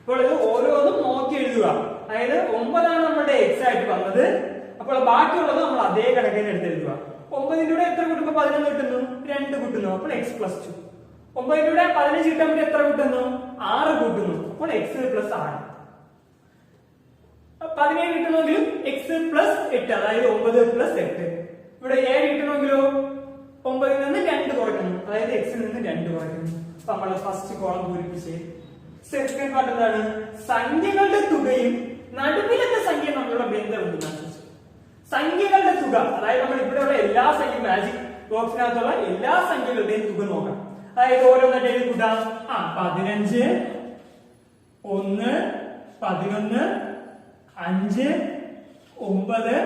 അപ്പോൾ ഇത് ഓരോന്നും നോക്കി എഴുതുക. അതായത് 9 ആണ് നമ്മുടെ എക്സ് ആയിട്ട് വന്നത്. അപ്പോൾ ബാക്കിയുള്ളത് നമ്മൾ അതേ കണക്കിന് എടുത്തെഴുതുക. 9 എത്ര കൂട്ടുമ്പോൾ 11 കിട്ടുന്നു? 2 കൂട്ടുന്നു. അപ്പോൾ എക്സ് പ്ലസ് 2. 9 15 കിട്ടാൻ വേണ്ടി എത്ര കൂട്ടുന്നു? 6 കൂട്ടുന്നു. അപ്പോൾ എക്സ് പ്ലസ് 6. 17 കിട്ടണമെങ്കിലും എക്സ് പ്ലസ് 8, അതായത് 9 പ്ലസ് 8. ഇവിടെ 7 കിട്ടണമെങ്കിലോ 9 നിന്ന് 2 കുറയ്ക്കുന്നു, അതായത് എക്സിൽ നിന്ന് 2 കുറയ്ക്കുന്നു. അപ്പൊ നമ്മള് ഫസ്റ്റ് കോളം പൂരിപ്പിച്ച് സെക്കൻഡ് പാർട്ട് എന്താണ്? സംഖ്യകളുടെ തുകയും നടുവിലത്തെ സംഖ്യ തമ്മിലുള്ള ബന്ധം എന്തെന്നാണ് ചോദിച്ചത്. സംഖ്യകളുടെ തുക, അതായത് നമ്മൾ ഇവിടെയുള്ള എല്ലാ സംഖ്യ മാജിക് ബോക്സിനകത്തുള്ള എല്ലാ സംഖ്യകളുടെയും തുക നോക്കാം. അതായത് ഓരോന്നിന്റെ കൂട്ടാം. 15, 1, 11, 5, 9,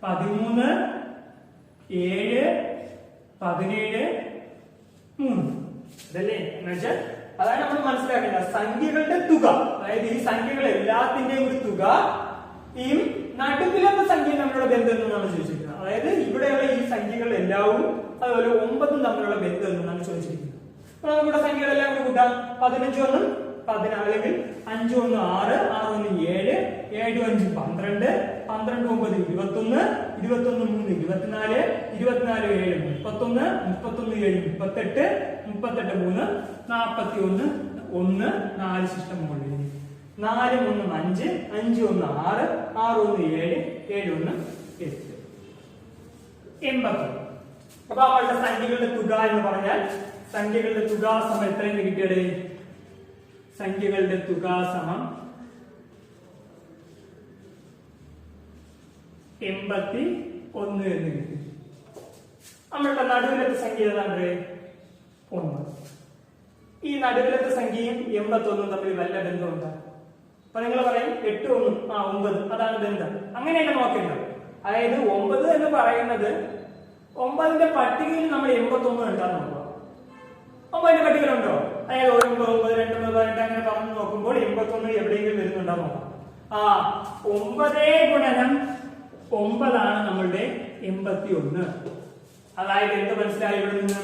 13, 7, 17, 3. അതല്ലേ എന്നുവെച്ചാൽ അതാണ് നമ്മൾ മനസ്സിലാക്കേണ്ടത്. സംഖ്യകളുടെ തുക, അതായത് ഈ സംഖ്യകൾ എല്ലാത്തിന്റെയും ഒരു തുക ഈ നടുവിലത്തെ സംഖ്യ തമ്മിലുള്ള ബന്ധം എന്നാണ് ചോദിച്ചിരിക്കുന്നത്. അതായത് ഇവിടെയുള്ള ഈ സംഖ്യകൾ എല്ലാവും അതുപോലെ 9 തമ്മിലുള്ള ബന്ധം എന്നാണ് ചോദിച്ചിരിക്കുന്നത്. അപ്പൊ നമുക്കിവിടെ സംഖ്യകളെല്ലാം കൂടി കൂട്ടാം. 15 1 14, അല്ലെങ്കിൽ 5 1 6, 6 1 7, 7 5 12, 12 9 21, 21 3 24, 24 7 31, 31 7 38, 38 3 41, 1 4 ശിഷ്ടം മുകളിൽ 4 3 5, 5 1 6, 6 1 7, 7 1 8. 80. അപ്പൊ അവളുടെ സംഖ്യകളുടെ തുക എന്ന് പറഞ്ഞാൽ സംഖ്യകളുടെ തുക സമം എത്രയെന്ന് കിട്ടിയത്? സംഖ്യകളുടെ തുക സമം 81 എന്ന് കിട്ടി. നമ്മളുടെ നടുവിലത്തെ സംഖ്യ ഏതാണ്ട് 1. ഈ നടുവിലത്തെ സംഖ്യയും 81 തമ്മിൽ വല്ല ബന്ധമുണ്ട്? അപ്പൊ നിങ്ങൾ പറയും 8 1 9, അതാണ് ബന്ധം. അങ്ങനെയല്ല നോക്കേണ്ടത്. അതായത് 9 എന്ന് പറയുന്നത് 9ന്റെ പട്ടികയിൽ നമ്മൾ 81 ഉണ്ടാകും നോക്കുക. 9ന്റെ പട്ടികയിലുണ്ടോ? അതായത് 1 9 2 18 അങ്ങനെ പറഞ്ഞു നോക്കുമ്പോൾ 81 എവിടെയെങ്കിലും വരുന്നുണ്ടോ നോക്കാം. 9 ഗുണനം 9 ആണ് നമ്മളുടെ 81. അതായത് എന്ത് മനസ്സിലായി ഇവിടെ നിന്ന്?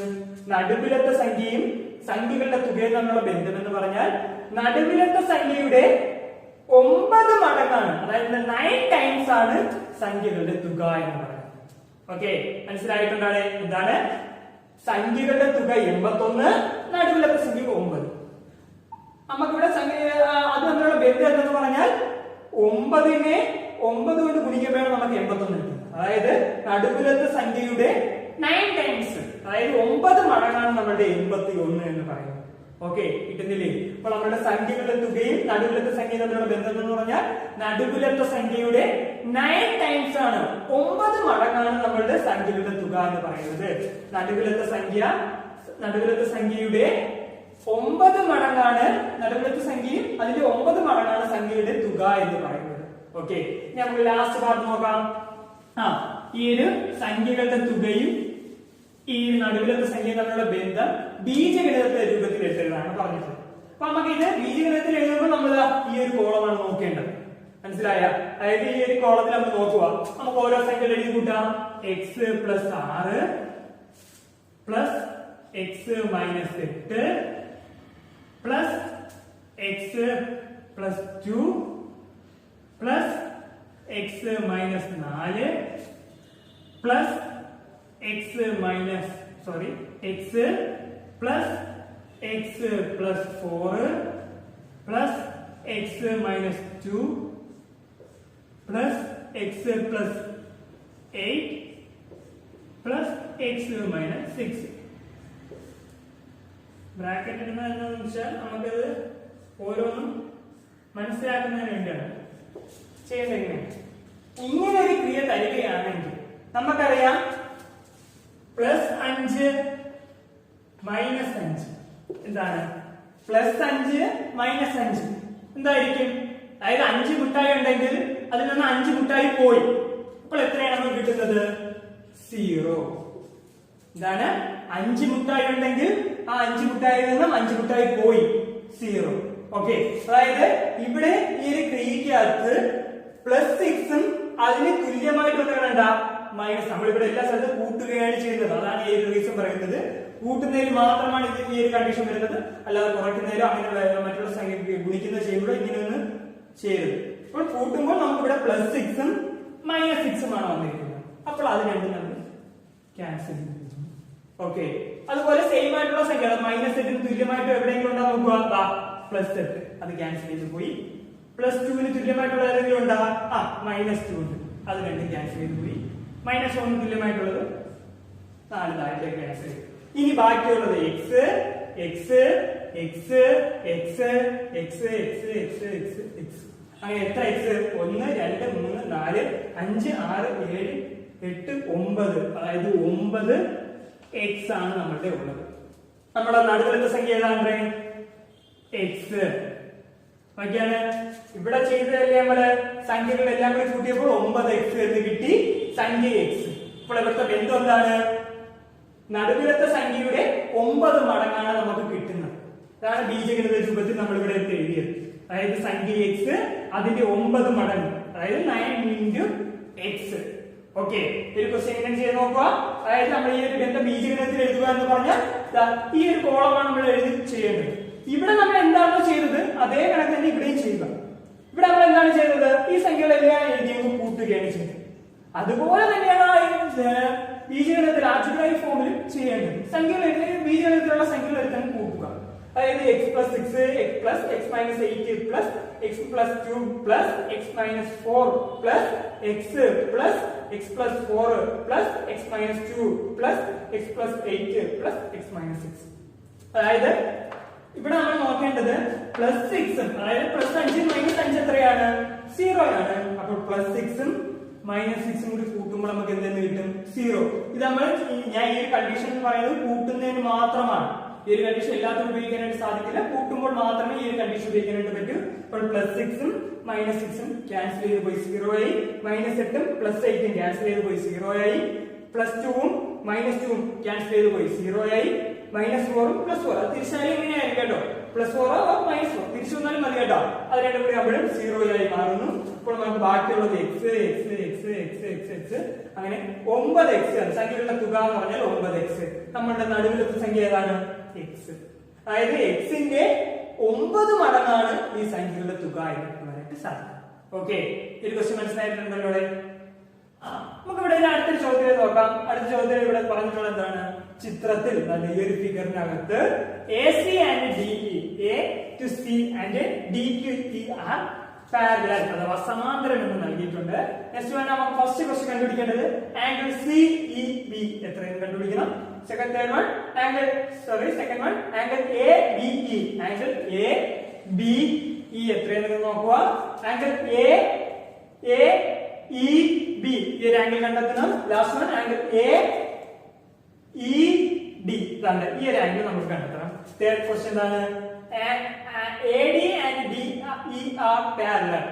നടുവിലത്തെ സംഖ്യയും സംഖ്യകളുടെ തുകയും തമ്മിലുള്ള ബന്ധം എന്ന് പറഞ്ഞാൽ നടുവിലത്തെ സംഖ്യയുടെ 9 മടങ്ങാണ്, അതായത് 9 ടൈംസ് ആണ് സംഖ്യകളുടെ തുക എന്ന് പറയുന്നത്. ഓക്കെ, മനസ്സിലായിട്ടുണ്ടാണ് എന്താണ്? സംഖ്യകളുടെ തുക 81, നടുവിലത്തെ സംഖ്യ 9. നമുക്കിവിടെ അത് തമ്മിലുള്ള ബന്ധം എന്തെന്ന് പറഞ്ഞാൽ 9നെ 9 കൊണ്ട് ഗുണിക്കുമ്പോഴാണ് നമുക്ക് 81 കിട്ടുന്നത്. അതായത് നടുവിലത്തെ സംഖ്യയുടെ 9 ടൈംസ്, അതായത് 9 മടങ്ങാണ് നമ്മുടെ 81 എന്ന് പറയുന്നത്. ഓക്കെ, കിട്ടുന്നില്ലേ? അപ്പോൾ നമ്മുടെ സംഖ്യകളുടെ തുകയും നടുവിലത്തെ സംഖ്യ തമ്മിലുള്ള ബന്ധം എന്ന് പറഞ്ഞാൽ നടുവിലത്തെ സംഖ്യയുടെ 9 ടൈംസ് ആണ്, 9 മടങ്ങാണ് നമ്മളുടെ സംഖ്യകളുടെ തുക എന്ന് പറയുന്നത്. നടുവിലത്തെ സംഖ്യയുടെ 9 മടങ്ങാണ്, നടുവിലത്തെ സംഖ്യയും അതിന്റെ 9 മടങ്ങാണ് സംഖ്യയുടെ തുക എന്ന് പറയുന്നത്. ഓക്കെ, ഇനി നമുക്ക് ലാസ്റ്റ് പാർട്ട് നോക്കാം. ഈ ഒരു സംഖ്യകളുടെ തുകയും ഈ നടുവിലത്തെ സംഖ്യ തമ്മിലുള്ള ബന്ധം ബീജഗണിതത്തെ രൂപത്തിൽ എഴുതാനാണ് പറഞ്ഞിട്ടുള്ളത്. അപ്പൊ നമുക്ക് ഇത് ബീജഗണിതത്തിൽ എഴുതുമ്പോൾ നമ്മൾ ഈ ഒരു കോളമാണ് നോക്കേണ്ടത്. മനസ്സിലായ? അതായത് ഈ ഒരു കോളത്തിൽ നമ്മൾ നോക്കുക. നമുക്ക് ഓരോ സംഖ്യകൾ എഴുതി കൂട്ടാം. X plus 6 plus X minus 8 plus X plus 2 plus X minus 4 plus X plus X plus 4 plus X minus 2 plus X plus 8 plus X minus 6. Bracket ഇടുന്നത് എന്താണെന്ന് വെച്ചാൽ നമുക്കത് ഓരോന്നും മനസ്സിലാക്കുന്നതിന് വേണ്ടിയാണ് ചെയ്യുന്നത്. ഇങ്ങനെ ഒരു ക്രിയ തരികയാണെങ്കിൽ നമുക്കറിയാം പ്ലസ് 5 മൈനസ് 5 എന്താണ്? പ്ലസ് 5 മൈനസ് 5 എന്തായിരിക്കും? അതായത് 5 മുട്ടായി ഉണ്ടെങ്കിൽ അതിൽ നിന്ന് 5 മുട്ടായി പോയി. അപ്പോൾ എത്രയാണ് നമുക്ക് കിട്ടുന്നത്? 0. എന്താണ്? 5 മുട്ടായി ഉണ്ടെങ്കിൽ ആ 5 മുട്ടായിൽ നിന്നും 5 മുട്ടായി പോയി 0. ഓക്കെ, അതായത് ഇവിടെ ഈ ഒരു ക്രിയക്കകത്ത് +6 അതിന് തുല്യമായിട്ട് കണ്ട മൈനസ്. നമ്മളിവിടെ എല്ലാ സ്ഥലത്തും കൂട്ടുകയാണ് ചെയ്യുന്നത്. അതാണ് ഈ ഒരു റീസൺ പറയുന്നത്. കൂട്ടുന്നതിൽ മാത്രമാണ് ഇത് ഈ ഒരു കണ്ടീഷൻ വരുന്നത്, അല്ലാതെ കുറയ്ക്കുന്നതിലോ അങ്ങനെ മറ്റുള്ള സംഖ്യ ഗുണിക്കുന്നത് ചെയ്യുമ്പോഴോ ഇങ്ങനെയൊന്നും ചെയ്യരുത്. അപ്പോൾ കൂട്ടുമ്പോൾ നമുക്ക് ഇവിടെ +6 -6 ആണ് വന്നിരിക്കുന്നത്. അപ്പോൾ അത് രണ്ടും നമ്മൾ ക്യാൻസൽ ചെയ്തു. ഓക്കെ, അതുപോലെ സെയിം ആയിട്ടുള്ള സംഖ്യ -8 തുല്യമായിട്ട് എവിടെയെങ്കിലും ഉണ്ടോ നോക്കുക, +8 അത് ക്യാൻസൽ ചെയ്ത് പോയി. +2 തുല്യമായിട്ടുള്ള ഏതെങ്കിലും ഉണ്ടാ, -2 ഉണ്ട്, അത് രണ്ടും ക്യാൻസൽ ചെയ്ത് പോയി. -1 തുല്യമായിട്ടുള്ളത് 4 താഴത്തേക്ക് ക്യാൻസൽ ചെയ്തു. ഇനി ബാക്കിയുള്ളത് x x x x x x x x അങ്ങനെ എത്ര x? 1 2 3 4 5 6 7 8 9, അതായത് 9 x ആണ് നമ്മളുടെ ഉള്ളത്. നമ്മുടെ നടുവിലത്തെ സംഖ്യ ഏതാണ്? x. ഓക്കെയാണ്. ഇവിടെ ചെയ്തതല്ലേ നമ്മള് സംഖ്യകളെല്ലാം കൂടി കൂട്ടിയപ്പോൾ 9x എന്ന് കിട്ടി, സംഖ്യ x. ഇപ്പോൾ ഇവിടുത്തെ ബന്ധം എന്താണ്? നടുവിലത്തെ സംഖ്യയുടെ 9 മടങ്ങാണ് നമുക്ക് കിട്ടുന്നത്. അതാണ് ബീജഗണിത രൂപത്തിൽ നമ്മൾ ഇവിടെ എഴുതിയത്. അതായത് സംഖ്യ x അതിന്റെ 9 മടങ്ങ്, അതായത് 9 × x. ഓക്കെ, ഒരു ക്വസ്റ്റ്യൻ എങ്ങനെ ചെയ്ത് നോക്കുക. അതായത് നമ്മൾ ഈ ഒരു ബന്ധം ബീജഗണിതത്തിൽ എഴുതുക എന്ന് പറഞ്ഞാൽ ഈ ഒരു കോളമാണ് നമ്മൾ എഴുതി ചെയ്യേണ്ടത്. ഇവിടെ നമ്മൾ എന്താണോ ചെയ്തത് അതേ കണക്ക് തന്നെ ഇവിടെയും ചെയ്യുക. ഇവിടെ നമ്മൾ എന്താണ് ചെയ്തത്? ഈ സംഖ്യകളെല്ലാം എഴുതിയപ്പോൾ കൂട്ടുകയാണ് ചെയ്തത്. അതുപോലെ തന്നെയാണ് ബീജഗണിതത്തിൽ ആൾജിബ്രായിക് ഫോമിലും ചെയ്യേണ്ടത്. സംഖ്യകൾ ബീജഗണിതത്തിലുള്ള സംഖ്യകൾ എടുത്താൽ കൂട്ടുക. അതായത് x + 6 x + x - 8 + x + 2 + x - 4 + x + x + 4 + x - 2 + x + 8 + x - 6. അതായത് ഇവിടെ നമ്മൾ നോക്കേണ്ടത് +6, അതായത് +5 -5 എത്രയാണ്? 0 ആണ്. അപ്പോൾ +6 -6 കൂടി കൂട്ടുമ്പോൾ നമുക്ക് എന്തെന്ന് കിട്ടും? 0. ഇത് നമ്മൾ ഞാൻ ഈ ഒരു കണ്ടീഷൻ എന്ന് പറയുന്നത് കൂട്ടുന്നതിന് മാത്രമാണ്. ഈ ഒരു കണ്ടീഷൻ എല്ലാത്തിനും ഉപയോഗിക്കാനായിട്ട് സാധിക്കില്ല, കൂട്ടുമ്പോൾ മാത്രമേ ഈ ഒരു കണ്ടീഷൻ ഉപയോഗിക്കാനായിട്ട് പറ്റൂ. അപ്പോൾ +6 -6 ക്യാൻസൽ ചെയ്ത് പോയി 0 ആയി. -8 +8 ക്യാൻസൽ ചെയ്ത് പോയി 0 ആയി. +2 -2 ക്യാൻസൽ ചെയ്ത് പോയി 0 ആയി. -4 +4 അത് തിരിച്ചാലും ഇങ്ങനെയായിരിക്കും കേട്ടോ. +4 -4 തിരിച്ചു വന്നാലും മതി കേട്ടോ. അത് രണ്ടും കൂടി അപ്പോഴും 0 ആയി മാറുന്നു. അപ്പോൾ നമുക്ക് ബാക്കിയുള്ളത് x x x x x x അങ്ങനെ 9x ആണ്. സംഖ്യകളുടെ തുക എന്ന് പറഞ്ഞാൽ 9x. നമ്മളുടെ നടുവിലത്തെ സംഖ്യ ഏതാണ്? x. അതായത് x ന്റെ 9 മടങ്ങാണ് ഈ സംഖ്യകളുടെ തുക എടുക്കുവാനായിട്ട് സാധിക്കും. ഓക്കെ, ഒരു ക്വസ്റ്റ്യൻ മനസ്സിലായിട്ടുണ്ടല്ലോ ഇവിടെ. നമുക്ക് ഇവിടെ അടുത്തൊരു ചോദ്യം നോക്കാം. അടുത്ത ചോദ്യം ഇവിടെ പറഞ്ഞിട്ടുള്ളത് എന്താണ്? ചിത്രത്തിൽ ഈ ഒരു ഫിഗറിനകത്ത് AC and DE, A to C and D to E are parallel, അഥവാ സമാന്തരം എന്ന് നൽകിയിട്ടുണ്ട്. നെക്സ്റ്റ് വൺ നമുക്ക് ഫസ്റ്റ് ക്വസ്റ്റ്യൻ കണ്ടുപിടിക്കേണ്ടത് ആംഗിൾ CEB എത്രയെന്ന് കണ്ടുപിടിക്കണം. Second one angle ABE, angle ABE എത്രയെന്ന് നോക്കുക. ആംഗിൾ AEB ഈ ഒരു ആംഗിൾ കണ്ടെത്തണം. ലാസ്റ്റ് വൺ ആംഗിൾ AED, ഈ ഒരു ആംഗിൾ നമുക്ക് കണ്ടെത്തണം. തേർഡ് ക്വസ്റ്റ്യൻ എന്താണ്? AD and DE are parallel.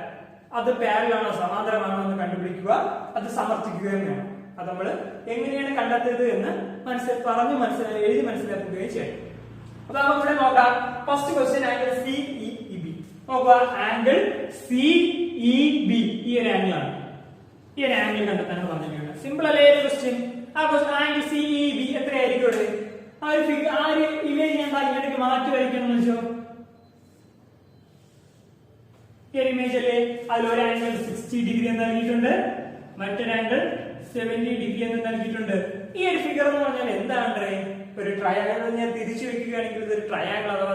അത് പാരലൽ ആണോ സമാന്തരമാണോ എന്ന് കണ്ടുപിടിക്കുക, അത് സമർത്ഥിക്കുകയും വേണം. അത് നമ്മൾ എങ്ങനെയാണ് കണ്ടെത്തിയത് എന്ന് എഴുതി മനസ്സിലാക്കുകയും ചെയ്യണം. അപ്പൊ നമുക്ക് നോക്കാം. ഫസ്റ്റ് ക്വസ്റ്റ്യൻ ആംഗിൾ CEB നോക്കുക. ആംഗിൾ CEB ഈ ഒരു ആംഗിൾ ആണ്. ഈ ഒരു ആംഗിൾ കണ്ടെത്താനാണ് പറഞ്ഞിരിക്കുന്നത്. സിമ്പിൾ അല്ലേ ക്വസ്റ്റ്യൻ? ആ ക്വസ്റ്റ്യൻ ആംഗിൾ CEB എത്രയായിരിക്കും ഇവിടെ? ആ ഒരു ഇമേജ് ഞാൻ ഇങ്ങോട്ടേക്ക് മാറ്റി വരയ്ക്കണം എന്ന് വെച്ചോ. ഈ ഒരു ഇമേജ് അല്ലേ? അതിൽ ഒരു ആംഗിൾ 60 ഡിഗ്രി എന്ന് നൽകിയിട്ടുണ്ട്, മറ്റൊരു ആംഗിൾ 70 ഡിഗ്രി എന്ന് നൽകിയിട്ടുണ്ട്. ഈ ഒരു ഫിഗർ എന്ന് പറഞ്ഞാൽ എന്താണ്? ഒരു ട്രയാങ്കിൾ ഞാൻ തിരിച്ചു വെക്കുകയാണെങ്കിൽ ഇതൊരു ട്രയാങ്കിൾ അഥവാ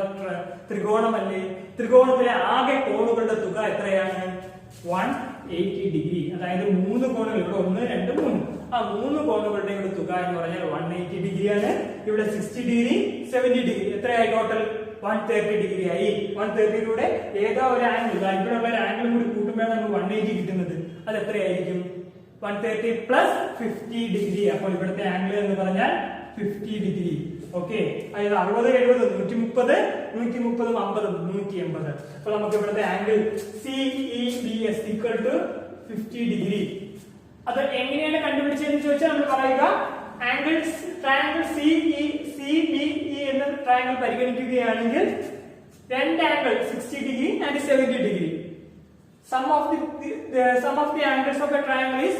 ത്രികോണമല്ലേ? ത്രികോണത്തിലെ ആകെ കോണുകളുടെ തുക എത്രയാണ്? 180 ഡിഗ്രി. അതായത് 3 കോണുകൾ, ഇവിടെ 1 2 3, ആ 3 കോണുകളുടെ ഇവിടെ തുക എന്ന് പറഞ്ഞാൽ 180 ഡിഗ്രിയാണ്. ഇവിടെ 60 ഡിഗ്രി 70 ഡിഗ്രി എത്രയായി? ടോട്ടൽ 130 ഡിഗ്രി ആയി. 130യിലൂടെ ഏതോ ഒരു ആംഗിൾ, ഇവിടെ ഉള്ള ഒരു ആംഗിളും കൂടി കൂട്ടുമ്പോഴാണ് നമുക്ക് 180 കിട്ടുന്നത്. അത് എത്രയായിരിക്കും? 130 + 50 ഡിഗ്രി. അപ്പോൾ ഇവിടുത്തെ ആംഗിൾ എന്ന് പറഞ്ഞാൽ 50 ഡിഗ്രി. ഓക്കെ, അതായത് 60 70 130 130 50 180. അപ്പോൾ നമുക്ക് ഇവിടുത്തെ ആംഗിൾ CEBS = 50 ഡിഗ്രി. അത് എങ്ങനെയാണ് കണ്ടുപിടിച്ചതെന്ന് ചോദിച്ചാൽ നമ്മൾ പറയുക ട്രയാങ്കിൾ സി ബി ഇ എന്ന ട്രയാങ്കിൾ പരിഗണിക്കുകയാണെങ്കിൽ രണ്ട് angle 60 degree and 70 degree. Sum of the angles of a triangle is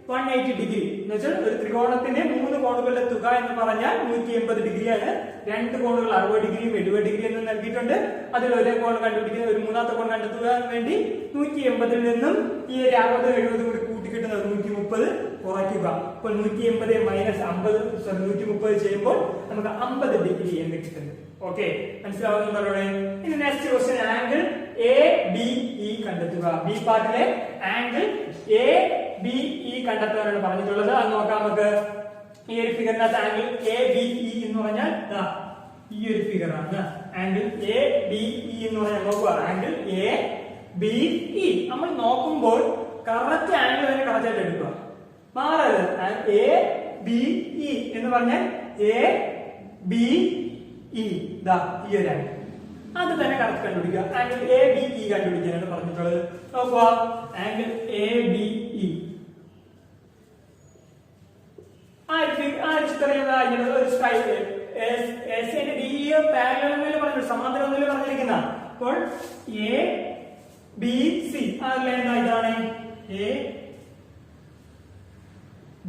180 degree. എന്ന് വെച്ചാൽ ഒരു ത്രികോണത്തിന്റെ മൂന്ന് കോണുകളുടെ തുക എന്ന് പറഞ്ഞാൽ 180 ഡിഗ്രിയാണ്. രണ്ട് കോണുകൾ 60 ഡിഗ്രിയും 70 ഡിഗ്രി എന്ന് നൽകിയിട്ടുണ്ട്. അതിൽ ഒരേ കോൺ കണ്ടുപിടിക്കുന്ന ഒരു മൂന്നാമത്തെ കോൺ കണ്ടെത്തുവാൻ വേണ്ടി 180 നിന്നും ഈ 60 70 കൂടി കൂട്ടിക്കിട്ടുന്നത് 130 കുറയ്ക്കുക. അപ്പോൾ 180 മൈനസ് 50 130 ചെയ്യുമ്പോൾ നമുക്ക് 50 ഡിഗ്രി എന്ന് കിട്ടുന്നു. ഓക്കെ, മനസ്സിലാവുന്നുണ്ടോ? ഇനി next question, angle A B E കണ്ടെത്തുക. ബി പാർട്ടിലെ ആംഗിൾ എ ബി ഇ കണ്ടെത്താനാണ് പറഞ്ഞിട്ടുള്ളത്. അത് നോക്കാം നമുക്ക്. ഈ ഒരു ഫിഗറിനകത്ത് ആംഗിൾ എ ബി ഇ എന്ന് പറഞ്ഞാൽ ഈ ഒരു ഫിഗറാണ്. ആംഗിൾ എ ബി ഇ എന്ന് പറഞ്ഞാൽ നോക്കുക, ആംഗിൾ എ ബി ഇ നമ്മൾ നോക്കുമ്പോൾ കറക്റ്റ് ആംഗിൾ തന്നെ കറക്റ്റ് ആയിട്ട് എടുക്കുക, മാറരുത്. എ ബി ഇ എന്ന് പറഞ്ഞാൽ എ ബി ഇ ഈ ഒരു ആംഗിൾ അത് തന്നെ കറക്റ്റ് കണ്ടുപിടിക്കുക. ആംഗിൾ എ ബി ഇ കണ്ടുപിടിക്കാനാണ് പറഞ്ഞിട്ടുള്ളത്. നോക്കുക, ആംഗിൾ എ ബി ഇ സമാന്തരം പറഞ്ഞിരിക്കുന്ന. അപ്പോൾ എ ബി സി ഇതാണ് എ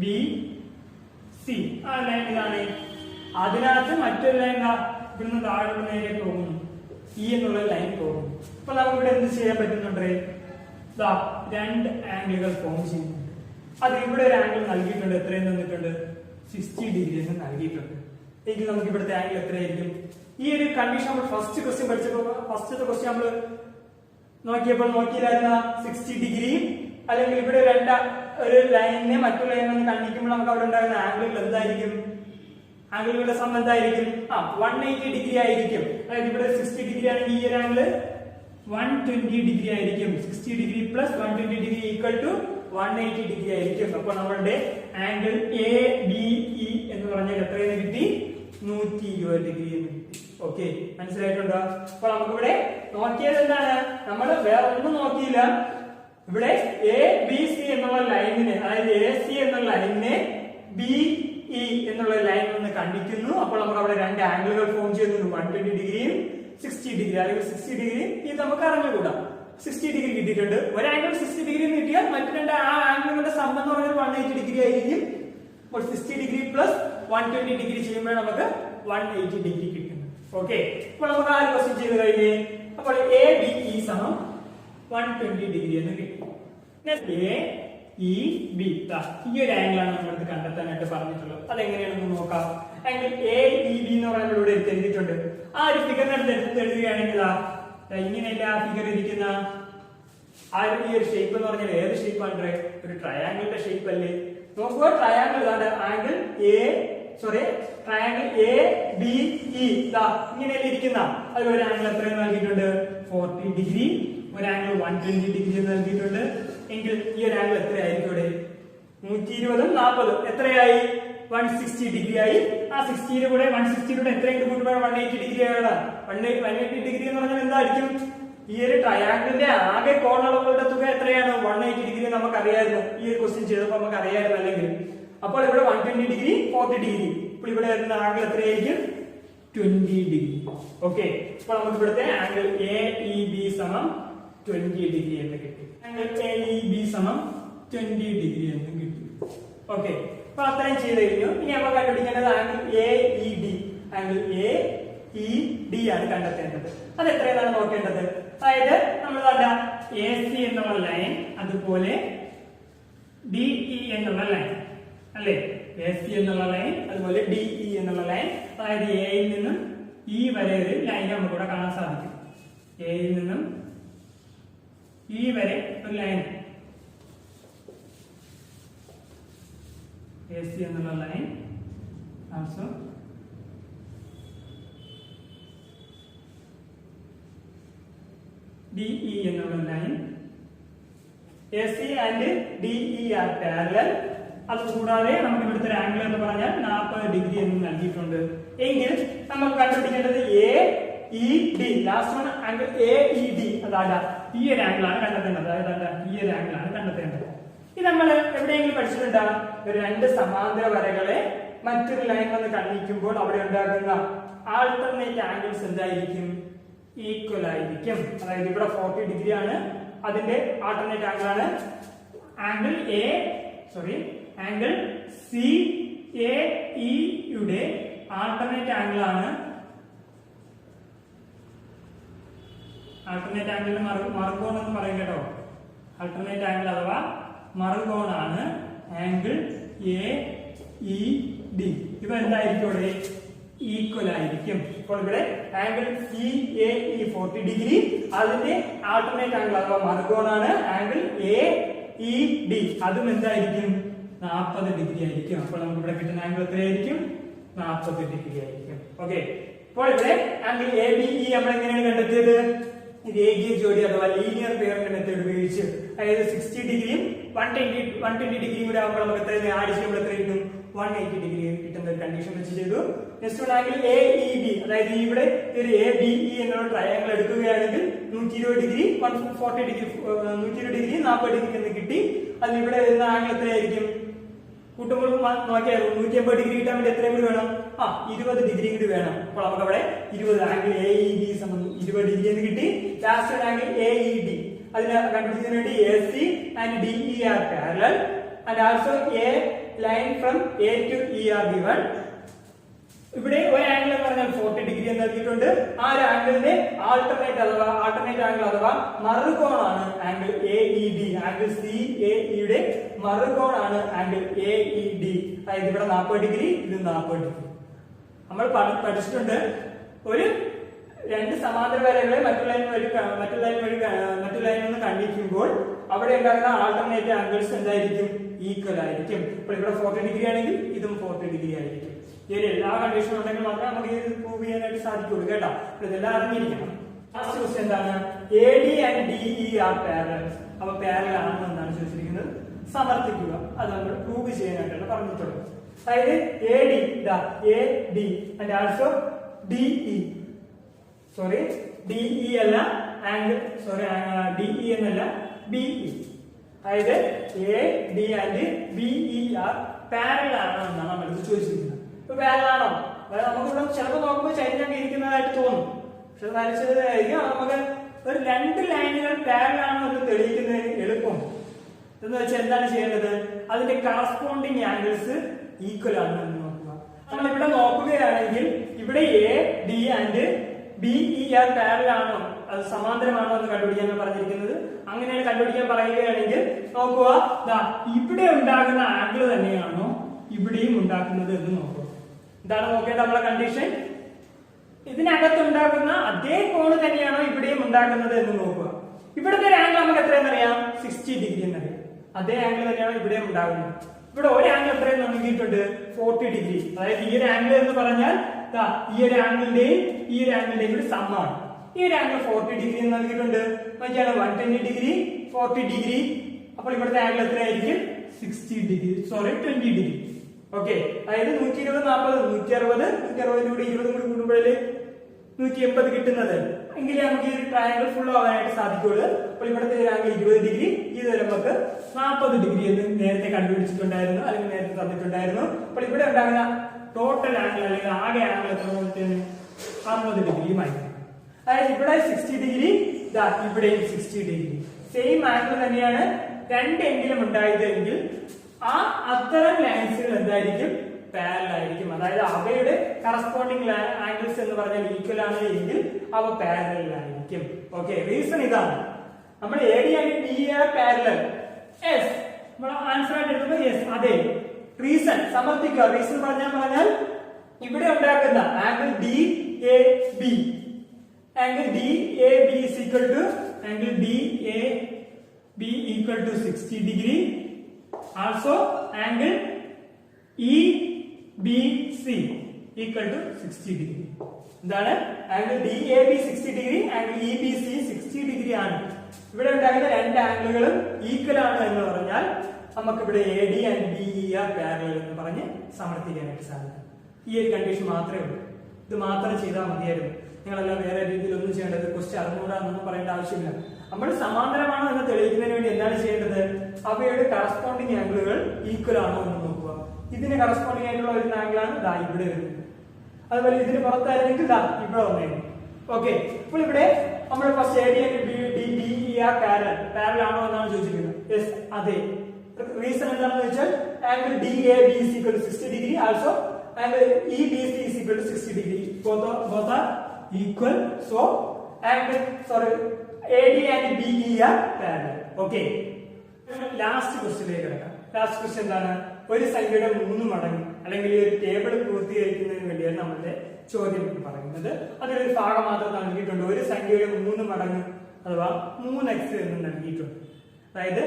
ബി സി ഇതാണ്. അതിനകത്ത് മറ്റൊരു ലൈൻ ഇവിടുന്ന് താഴെ നേരെ പോകുന്നു, ഇ എന്നുള്ള ലൈൻ പോകുന്നു. അപ്പൊ നമുക്ക് ഇവിടെ എന്ത് ചെയ്യാൻ പറ്റുന്നുണ്ട്? രണ്ട് ആംഗിളുകൾ ഫോം ചെയ്യുന്നുണ്ട്. അത് ഇവിടെ ഒരു ആംഗിൾ നൽകിയിട്ടുണ്ട്. എത്രയും തന്നിട്ടുണ്ട്? 60 ഡിഗ്രി എന്ന് നൽകിയിട്ടുണ്ട്. എങ്കിൽ നമുക്ക് ഇവിടുത്തെ ആംഗിൾ എത്രയായിരിക്കും? ഈ ഒരു കണ്ടീഷൻ നമ്മൾ ഫസ്റ്റ് ക്വസ്റ്റ്യൻ പഠിച്ചപ്പോൾ ഫസ്റ്റത്തെ ക്വസ്റ്റ്യൻ നമ്മൾ നോക്കിയില്ലായിരുന്ന 60 ഡിഗ്രി അല്ലെങ്കിൽ ഇവിടെ ഒരു ലൈനിനെ മറ്റൊരു ലൈനിൽ കണ്ടിക്കുമ്പോൾ നമുക്ക് അവിടെ ഉണ്ടാകുന്ന ആംഗിൾ എന്തായിരിക്കും? ആംഗിളുകളുടെ സം എന്തായിരിക്കും? 180 ഡിഗ്രി ആയിരിക്കും. അതായത് ഇവിടെ 60 ഡിഗ്രി ആണെങ്കിൽ ഈ ഒരു ആംഗിൾ 120 ഡിഗ്രി ആയിരിക്കും. 60 degree plus 120 degree equal to 180 degree ആയിരിക്കും. അപ്പോൾ നമ്മളുടെ ആംഗിൾ എ ബി ഇ എന്ന് പറഞ്ഞാൽ എത്രയെന്ന് കിട്ടി? 120 ഡിഗ്രി എന്ന് കിട്ടി. ഓക്കെ, മനസ്സിലായിട്ടുണ്ടോ? അപ്പോൾ നമുക്കിവിടെ നോക്കിയത് എന്താണ്? നമ്മൾ വേറെ ഒന്നും നോക്കിയില്ല. ഇവിടെ എ ബി സി എന്നുള്ള ലൈനിനെ, അതായത് എ സി എന്നുള്ള ലൈനിനെ ബി ഇ എന്നുള്ള ലൈൻ ഒന്ന് കണ്ടിക്കുന്നു. അപ്പോൾ നമുക്ക് അവിടെ രണ്ട് ആംഗിളുകൾ ഫോം ചെയ്യുന്നുണ്ട്, 120 ഡിഗ്രിയും 60 ഡിഗ്രി. അല്ലെങ്കിൽ 60 ഡിഗ്രി ഇത് നമുക്ക് അറിഞ്ഞുകൂടാ. 60 ഡിഗ്രി കിട്ടിയിട്ടുണ്ട്. ഒരു ആംഗിൾ 60 ഡിഗ്രി കിട്ടിയാൽ മറ്റു രണ്ട് ആ ആംഗിളുകളുടെ സം എന്ന് പറഞ്ഞാൽ 180 ഡിഗ്രി ആയിരിക്കും. അപ്പോൾ 60 ഡിഗ്രി പ്ലസ് 120 ഡിഗ്രി ചെയ്യുമ്പോൾ നമുക്ക് 180 ഡിഗ്രി കിട്ടുന്നു. ഓക്കെ, അപ്പോൾ നമുക്ക് ആ ഒരു ക്വസ്റ്റ്യൻ ചെയ്ത് കഴിഞ്ഞ് അപ്പോൾ എ ബി ഇ സമം 120 ഡിഗ്രി എന്ന് കിട്ടി. എ ഇ ബി ഈ ഒരു ആംഗിളാണ് നമ്മൾക്ക് കണ്ടെത്താനായിട്ട് പറഞ്ഞിട്ടുള്ളത്. അതെങ്ങനെയാണെന്ന് നോക്കാം. ആംഗിൾ എ ഇ ബി എന്ന് പറയുമ്പോൾ ഇവിടെ എഴുതിയിട്ടുണ്ട്. ആ ഒരു ഫിഗറിനടുത്ത് എഴുതുകയാണെങ്കിൽ ഇങ്ങനെയല്ല ആ ഫിഗർ ഇരിക്കുന്ന ആ ഈ ഒരു ഷേപ്പ് എന്ന് പറഞ്ഞാൽ ഏത് ഷേപ്പാണ്? ഒരു ട്രയാംഗിളിന്റെ ഷേപ്പ് അല്ലേ? നോക്കുക, triangle angle triangle A B E ഇങ്ങനെയല്ലേ ഇരിക്കുന്ന. അതിൽ ഒരു ആംഗിൾ എത്രയെന്ന് നൽകിയിട്ടുണ്ട്? 40 ഡിഗ്രി. ഒരു ആംഗിൾ 120 ഡിഗ്രി നൽകിയിട്ടുണ്ട്. എങ്കിൽ ഈ ഒരു ആംഗിൾ എത്രയായിരിക്കും? ഇവിടെ 120 40 എത്രയായി? 160 ഡിഗ്രി ആയി. ആ 60 കൂടെ 160 എത്രയും കൂട്ടുമ്പോൾ 180 ഡിഗ്രി ആണ്. 180 ഡിഗ്രി എന്ന് പറഞ്ഞാൽ എന്തായിരിക്കും? ഈ ഒരു ട്രയാംഗിളിന്റെ ആകെ കോണളവുകളുടെ തുക എത്രയാണ്? 180 ഡിഗ്രി നമുക്ക് അറിയായിരുന്നു. ഈ ഒരു ക്വസ്റ്റ്യൻ ചെയ്തപ്പോൾ നമുക്ക് അറിയായിരുന്നു അല്ലെങ്കിൽ. അപ്പോൾ ഇവിടെ 120 ഡിഗ്രി 40 ഡിഗ്രി. ഇപ്പോൾ ഇവിടെ വരുന്ന ആംഗിൾ എത്രയായിരിക്കും? 20 ഡിഗ്രി. ഓക്കെ, അപ്പോൾ നമുക്ക് ഇവിടുത്തെ ആംഗിൾ എ ഇ ബി സമം 20 ഡിഗ്രി എന്ന് കിട്ടി. ആംഗിൾ എ ഇ ബി സമം 20 ഡിഗ്രി എന്ന് കിട്ടി. ഓക്കെ, അപ്പൊ അത്രയും ചെയ്ത് കഴിഞ്ഞു. ഇനി നമ്മൾ കണ്ടുപിടിക്കേണ്ടത് angle A E D. Angle A E D ആണ് കണ്ടെത്തേണ്ടത്. അത് എത്രയാണ് നോക്കേണ്ടത്? അതായത് നമ്മൾ കണ്ട എ സി എന്നുള്ള ലൈൻ, അതുപോലെ ഡി ഇ എന്നുള്ള ലൈൻ അല്ലെ? എ സി എന്നുള്ള ലൈൻ, അതുപോലെ ഡി ഇ എന്നുള്ള ലൈൻ. അതായത് എയിൽ നിന്നും ഇ വരെ ഒരു ലൈൻ നമുക്ക് ഇവിടെ കാണാൻ സാധിക്കും. എയിൽ നിന്നും ഇ വരെ ഒരു ലൈൻ, എ സി എന്നുള്ള ലൈൻ. ആൾസോ DE എന്നുള്ള line. AC and DE are parallel. അതുകൂടാതെ നമുക്ക് ഇവിടുത്തെ ഒരു ആംഗിൾ എന്ന് പറഞ്ഞാൽ 40 ഡിഗ്രി എന്ന് നൽകിയിട്ടുണ്ട്. എങ്കിൽ നമുക്ക് കണ്ടുപിടിക്കേണ്ടത് AED. Last one angle AED. അതായത് ഈ ഒരു ആംഗിൾ ആണ് കണ്ടെത്തേണ്ടത്. അതായത് ഈ ഒരു ആംഗിൾ ആണ് കണ്ടെത്തേണ്ടത്. ഇത് നമ്മൾ എവിടെയെങ്കിലും പഠിച്ചിട്ടുണ്ടോ? രണ്ട് സമാന്തര വരകളെ മറ്റൊരു ലൈൻ വന്ന് കണ്ടിക്കുമ്പോൾ അവിടെ ഉണ്ടാകുന്ന ആൾട്ടർനേറ്റ് ആംഗിൾസ് എന്തായിരിക്കും? ഈക്വൽ ആയിരിക്കും. അതായത് ഇവിടെ 40 ഡിഗ്രി ആണ്, അതിന്റെ ആൾട്ടർനേറ്റ് ആംഗിൾ ആണ് ആംഗിൾ സി എ ഇ യുടെ ആൾട്ടർനേറ്റ് ആംഗിൾ ആണ്. ആൾട്ടർനേറ്റ് ആംഗിളിന് മറുകോൺ എന്ന് പറയും കേട്ടോ. ആൾട്ടർനേറ്റ് ആംഗിൾ അഥവാ മറുകോണാണ് ആംഗിൾ എ ഇ ഡി. ഇവ എന്തായിരിക്കും? ഇവിടെ ഈക്വൽ ആയിരിക്കും. ഇപ്പോൾ ഇവിടെ angle C A E 40 degree, അതിന്റെ ആൾട്ടർനേറ്റ് ആംഗിൾ അഥവാ മറുകോണാണ് ആംഗിൾ എ ഇ ഡി. അതും എന്തായിരിക്കും? 40 ഡിഗ്രി ആയിരിക്കും. അപ്പോൾ നമുക്ക് ഇവിടെ കിട്ടുന്ന ആംഗിൾ എത്രയായിരിക്കും? 40 ഡിഗ്രി ആയിരിക്കും. ഓക്കെ. ഇപ്പോൾ ഇവിടെ ആംഗിൾ എ ബി ഇ നമ്മൾ എങ്ങനെയാണ് കണ്ടെത്തിയത്? രേഖീയ ജോഡി അഥവാ ലീനിയർ പെയറിന്റെ മെത്തേഡ് ഉപയോഗിച്ച്. അതായത് 60 ഡിഗ്രിയും 120 ഡിഗ്രിയും കൂടെ ആകുമ്പോൾ നമുക്ക് എത്ര ആഡ് ചെയ്യുമ്പോൾ എത്ര കിട്ടും? 180 ഡിഗ്രി കിട്ടുന്ന ഒരു കണ്ടീഷൻ വെച്ച് ചെയ്തു. Next angle A E B, അതായത് ഇവിടെ ഒരു എ ബി ഇ എന്നുള്ള ട്രയാംഗിൾ എടുക്കുകയാണെങ്കിൽ 120 ഡിഗ്രി 140 ഡിഗ്രി 120 ഡിഗ്രി 40 ഡിഗ്രി എന്ന് കിട്ടി. അതിൽ ഇവിടെ വരുന്ന ആംഗിൾ എത്രയായിരിക്കും? കൂട്ടുമ്പോൾ നോക്കിയാൽ 180 ഡിഗ്രി കിട്ടാൻ വേണ്ടി എത്രയും കൂടി വേണം? 20 ഡിഗ്രി കൂടി വേണം. അപ്പോൾ നമുക്ക് അവിടെ 20 angle A E B 20 degree എന്ന് കിട്ടി. Last angle A E D, അതിനെ കണ്ടുപിടിക്കുന്നതിന് വേണ്ടി A C and D E are parallel and also a line from A to E are given. ഇവിടെ ഒരു ആംഗിൾ എന്ന് പറഞ്ഞാൽ 40 ഡിഗ്രി എന്ന് നൽകിയിട്ടുണ്ട്. ആ ഒരു ആംഗിളിന്റെ ആൾട്ടർനേറ്റ് ആംഗിൾ അഥവാ മറുകോണാണ് angle A E D. Angle C A ഇയുടെ മറുകോണാണ് ആംഗിൾ എ ഇ ഡി. അതായത് ഇവിടെ 40 ഡിഗ്രി, ഇത് 40 ഡിഗ്രി. നമ്മൾ പഠിച്ചിട്ടുണ്ട്, ഒരു രണ്ട് സമാന്തര വരകളെ മറ്റു ലൈൻ ഒന്ന് കണ്ടിരിക്കുമ്പോൾ അവിടെ ഉണ്ടാകുന്ന ആൾട്ടർനേറ്റ് ആംഗിൾസ് എന്തായിരിക്കും? ഈക്വൽ ആയിരിക്കും. ഇപ്പോൾ ഇവിടെ 40 ഡിഗ്രി ആണെങ്കിൽ ഇതും 40 ഡിഗ്രി ആയിരിക്കും. ഇതിൽ എല്ലാ കണ്ടീഷനും ഉണ്ടെങ്കിൽ മാത്രമേ നമുക്ക് ഇത് പ്രൂവ് ചെയ്യാനായിട്ട് സാധിക്കുള്ളൂ കേട്ടോ. ഇതെല്ലാം അറിഞ്ഞിരിക്കണം. ലാസ്റ്റ് ക്വസ്റ്റ്യൻ എന്താണ്? A D and D E are parallel. അവ പാരലൽ ആണെന്ന് എന്താണ് ചോദിച്ചിരിക്കുന്നത്? സമർത്ഥിക്കുക. അത് നമ്മൾ പ്രൂവ് ചെയ്യാനായിട്ടാണ് പറഞ്ഞിട്ടുള്ളത്. അതായത് A D and also D E അല്ല ആംഗിൾ ഡി ഇ എന്നല്ല ബി ഇ. അതായത് A D and B E are parallel ആണോ എന്നാണ് നമ്മൾ ചോദിച്ചിരിക്കുന്നത്. ഇപ്പൊ പാരലൽ ആണോ? അതായത് നമുക്കിവിടെ ചിലപ്പോൾ നോക്കുമ്പോൾ ചരിഞ്ഞൊക്കെ ഇരിക്കുന്നതായിട്ട് തോന്നും, പക്ഷെ വരച്ചതായിരിക്കും. നമുക്ക് ഒരു രണ്ട് ലൈനുകൾ പാരലൽ ആണോ എന്ന് തെളിയിക്കുന്നതിന് എളുപ്പം എന്ന് വെച്ചാൽ എന്താണ് ചെയ്യേണ്ടത്? അതിന്റെ കറസ്പോണ്ടിങ് ആംഗിൾസ് ഈക്വൽ ആണോ എന്ന് നോക്കുക. നമ്മൾ ഇവിടെ നോക്കുകയാണെങ്കിൽ ഇവിടെ A D and B E are parallel ആണോ, അത് സമാന്തരമാണോ എന്ന് കണ്ടുപിടിക്കാൻ പറഞ്ഞിരിക്കുന്നത്. അങ്ങനെയാണ് കണ്ടുപിടിക്കാൻ പറയുകയാണെങ്കിൽ നോക്കുക, ഇവിടെ ഉണ്ടാകുന്ന ആംഗിൾ തന്നെയാണോ ഇവിടെയും ഉണ്ടാക്കുന്നത് എന്ന് നോക്കുക. എന്താണ് നോക്കേണ്ടത് നമ്മളെ കണ്ടീഷൻ? ഇതിനകത്തുണ്ടാകുന്ന അതേ കോണ് തന്നെയാണോ ഇവിടെയും ഉണ്ടാക്കുന്നത് എന്ന് നോക്കുക. ഇവിടുത്തെ ഒരു ആംഗിൾ നമുക്ക് എത്രയെന്ന് അറിയാം? 60 ഡിഗ്രി എന്നറിയാം. അതേ ആംഗിൾ തന്നെയാണോ ഇവിടെയും ഉണ്ടാകുന്നത്. ഇവിടെ ഒരു ആംഗിൾ എത്രയും നൽകിയിട്ടുണ്ട്? 40 ഡിഗ്രി. അതായത് ഈ ഒരു ആംഗിൾ എന്ന് പറഞ്ഞാൽ ഈ ഒരു ആംഗിളിന്റെയും ഈ ഒരു ആംഗിളിന്റെയും കൂടി സമ്മാണ്. ഈ ഒരു ആംഗിൾ 40 ഡിഗ്രി എന്ന് നൽകിയിട്ടുണ്ട്. നോക്കിയാണ് 120 ഡിഗ്രി 40 ഡിഗ്രി. അപ്പോൾ ഇവിടുത്തെ ആംഗിൾ എത്രയായിരിക്കും? 20 ഡിഗ്രി. ഓക്കെ. അതായത് 120 40 160 160 20 കൂടി കൂടുമ്പോഴേ 180 കിട്ടുന്നത്. എങ്കിലേ നമുക്ക് ഈ ട്രയാംഗിൾ ഫുൾ ആവാനായിട്ട് സാധിക്കുള്ളൂ. അപ്പോൾ ഇവിടുത്തെ ഒരു ആംഗിൾ 20 ഡിഗ്രി, ഇത് നമുക്ക് 40 ഡിഗ്രി എന്ന് നേരത്തെ കണ്ടുപിടിച്ചിട്ടുണ്ടായിരുന്നു, അല്ലെങ്കിൽ നേരത്തെ തന്നിട്ടുണ്ടായിരുന്നു. അപ്പോൾ ഇവിടെ ഉണ്ടാകുന്ന ടോട്ടൽ ആംഗിൾ അല്ലെങ്കിൽ ആകെ ആംഗിൾ എത്ര 60 ഡിഗ്രിയുമായി. അതായത് ഇവിടെ 60 ഡിഗ്രി, ഇവിടെയും 60 ഡിഗ്രി. സെയിം ആംഗിൾ തന്നെയാണ് രണ്ടെങ്കിലും ഉണ്ടായതെങ്കിൽ ആ അത്തരം ലൈൻസുകൾ എന്തായിരിക്കും? പാരലൽ ആയിരിക്കും. അതായത് അവയുടെ കറസ്പോണ്ടിങ് ആംഗിൾസ് എന്ന് പറഞ്ഞാൽ ഈക്വൽ ആണ് എങ്കിൽ അവ പാരലൽ ആയിരിക്കും. ഓക്കെ. റീസൺ ഇതാണ്. നമ്മൾ A D and B R parallel. Yes, നമ്മൾ ആൻസർ ആയിട്ട് എടുക്കുമ്പോൾ യെസ് അതെ. റീസൺ സമർത്ഥിക്കുക. റീസൺ പറഞ്ഞാൽ ഇവിടെ ഉണ്ടാക്കുന്ന angle D A B, angle D A B is equal to angle DAB equal to 60 degree. Also angle EBC equal to 60 degree. എന്താണ്? Angle DAB 60 degree, angle EBC 60 degree ആണ്. ഇവിടെ ഉണ്ടാകുന്ന രണ്ട് ആംഗിളുകളും equal ആണ് എന്ന് പറഞ്ഞാൽ നമുക്ക് ഇവിടെ A D and B E are parallel എന്ന് പറഞ്ഞ് സമർത്ഥിക്കാനായിട്ട് സാധിക്കും. ഈ ഒരു കണ്ടീഷൻ മാത്രമേ ഉള്ളൂ. ഇത് മാത്രം ചെയ്താൽ മതിയായിരുന്നു. നിങ്ങളെല്ലാം വേറെ രീതിയിൽ ഒന്നും ചെയ്യേണ്ടത് ക്വസ്റ്റ്യൻ അറിഞ്ഞുകൂടാന്നൊന്നും പറയേണ്ട ആവശ്യമില്ല. നമ്മൾ സമാന്തരമാണോ എന്ന് തെളിയിക്കുന്നതിന് വേണ്ടി എന്താണ് ചെയ്യേണ്ടത്? അവയുടെ കറസ്പോണ്ടിങ് ആംഗിളുകൾ ഈക്വൽ ആണോ എന്ന് നോക്കുക. ഇതിന് കറസ്പോണ്ടിങ് ആയിട്ടുള്ള ഒരു ആംഗിളാണ് ദാ ഇവിടെ വരുന്നത്. അതുപോലെ ഇതിന് പുറത്തായിരുന്നെങ്കിൽ ദാ ഇവിടെ വന്നേക്കും. ഓക്കെ, അപ്പോൾ ഇവിടെ നമ്മൾ first A D B D E are parallel ആണോ എന്നാണ് ചോദിച്ചിരിക്കുന്നത്. യെസ്, അതെ. റീസൺ എന്താണെന്ന് വെച്ചാൽ angle D A B is equal to 60 degree, also angle EBC is equal to 60 degree. Both are equal, so angle AD and BE are parallel. Okay, last ക്വസ്റ്റ്യനിലേക്ക് കിടക്കാം. Last question എന്താണ്? ഒരു സംഖ്യയുടെ 3 മടങ്ങ് അല്ലെങ്കിൽ ഒരു ടേബിൾ പൂർത്തീകരിക്കുന്നതിന് വേണ്ടിയാണ് നമ്മളുടെ ചോദ്യം പറയുന്നത്. അതിലൊരു ഭാഗം മാത്രം നൽകിയിട്ടുണ്ട്. ഒരു സംഖ്യയുടെ 3 മടങ്ങ് അഥവാ 3x എന്ന് നൽകിയിട്ടുണ്ട്. അതായത്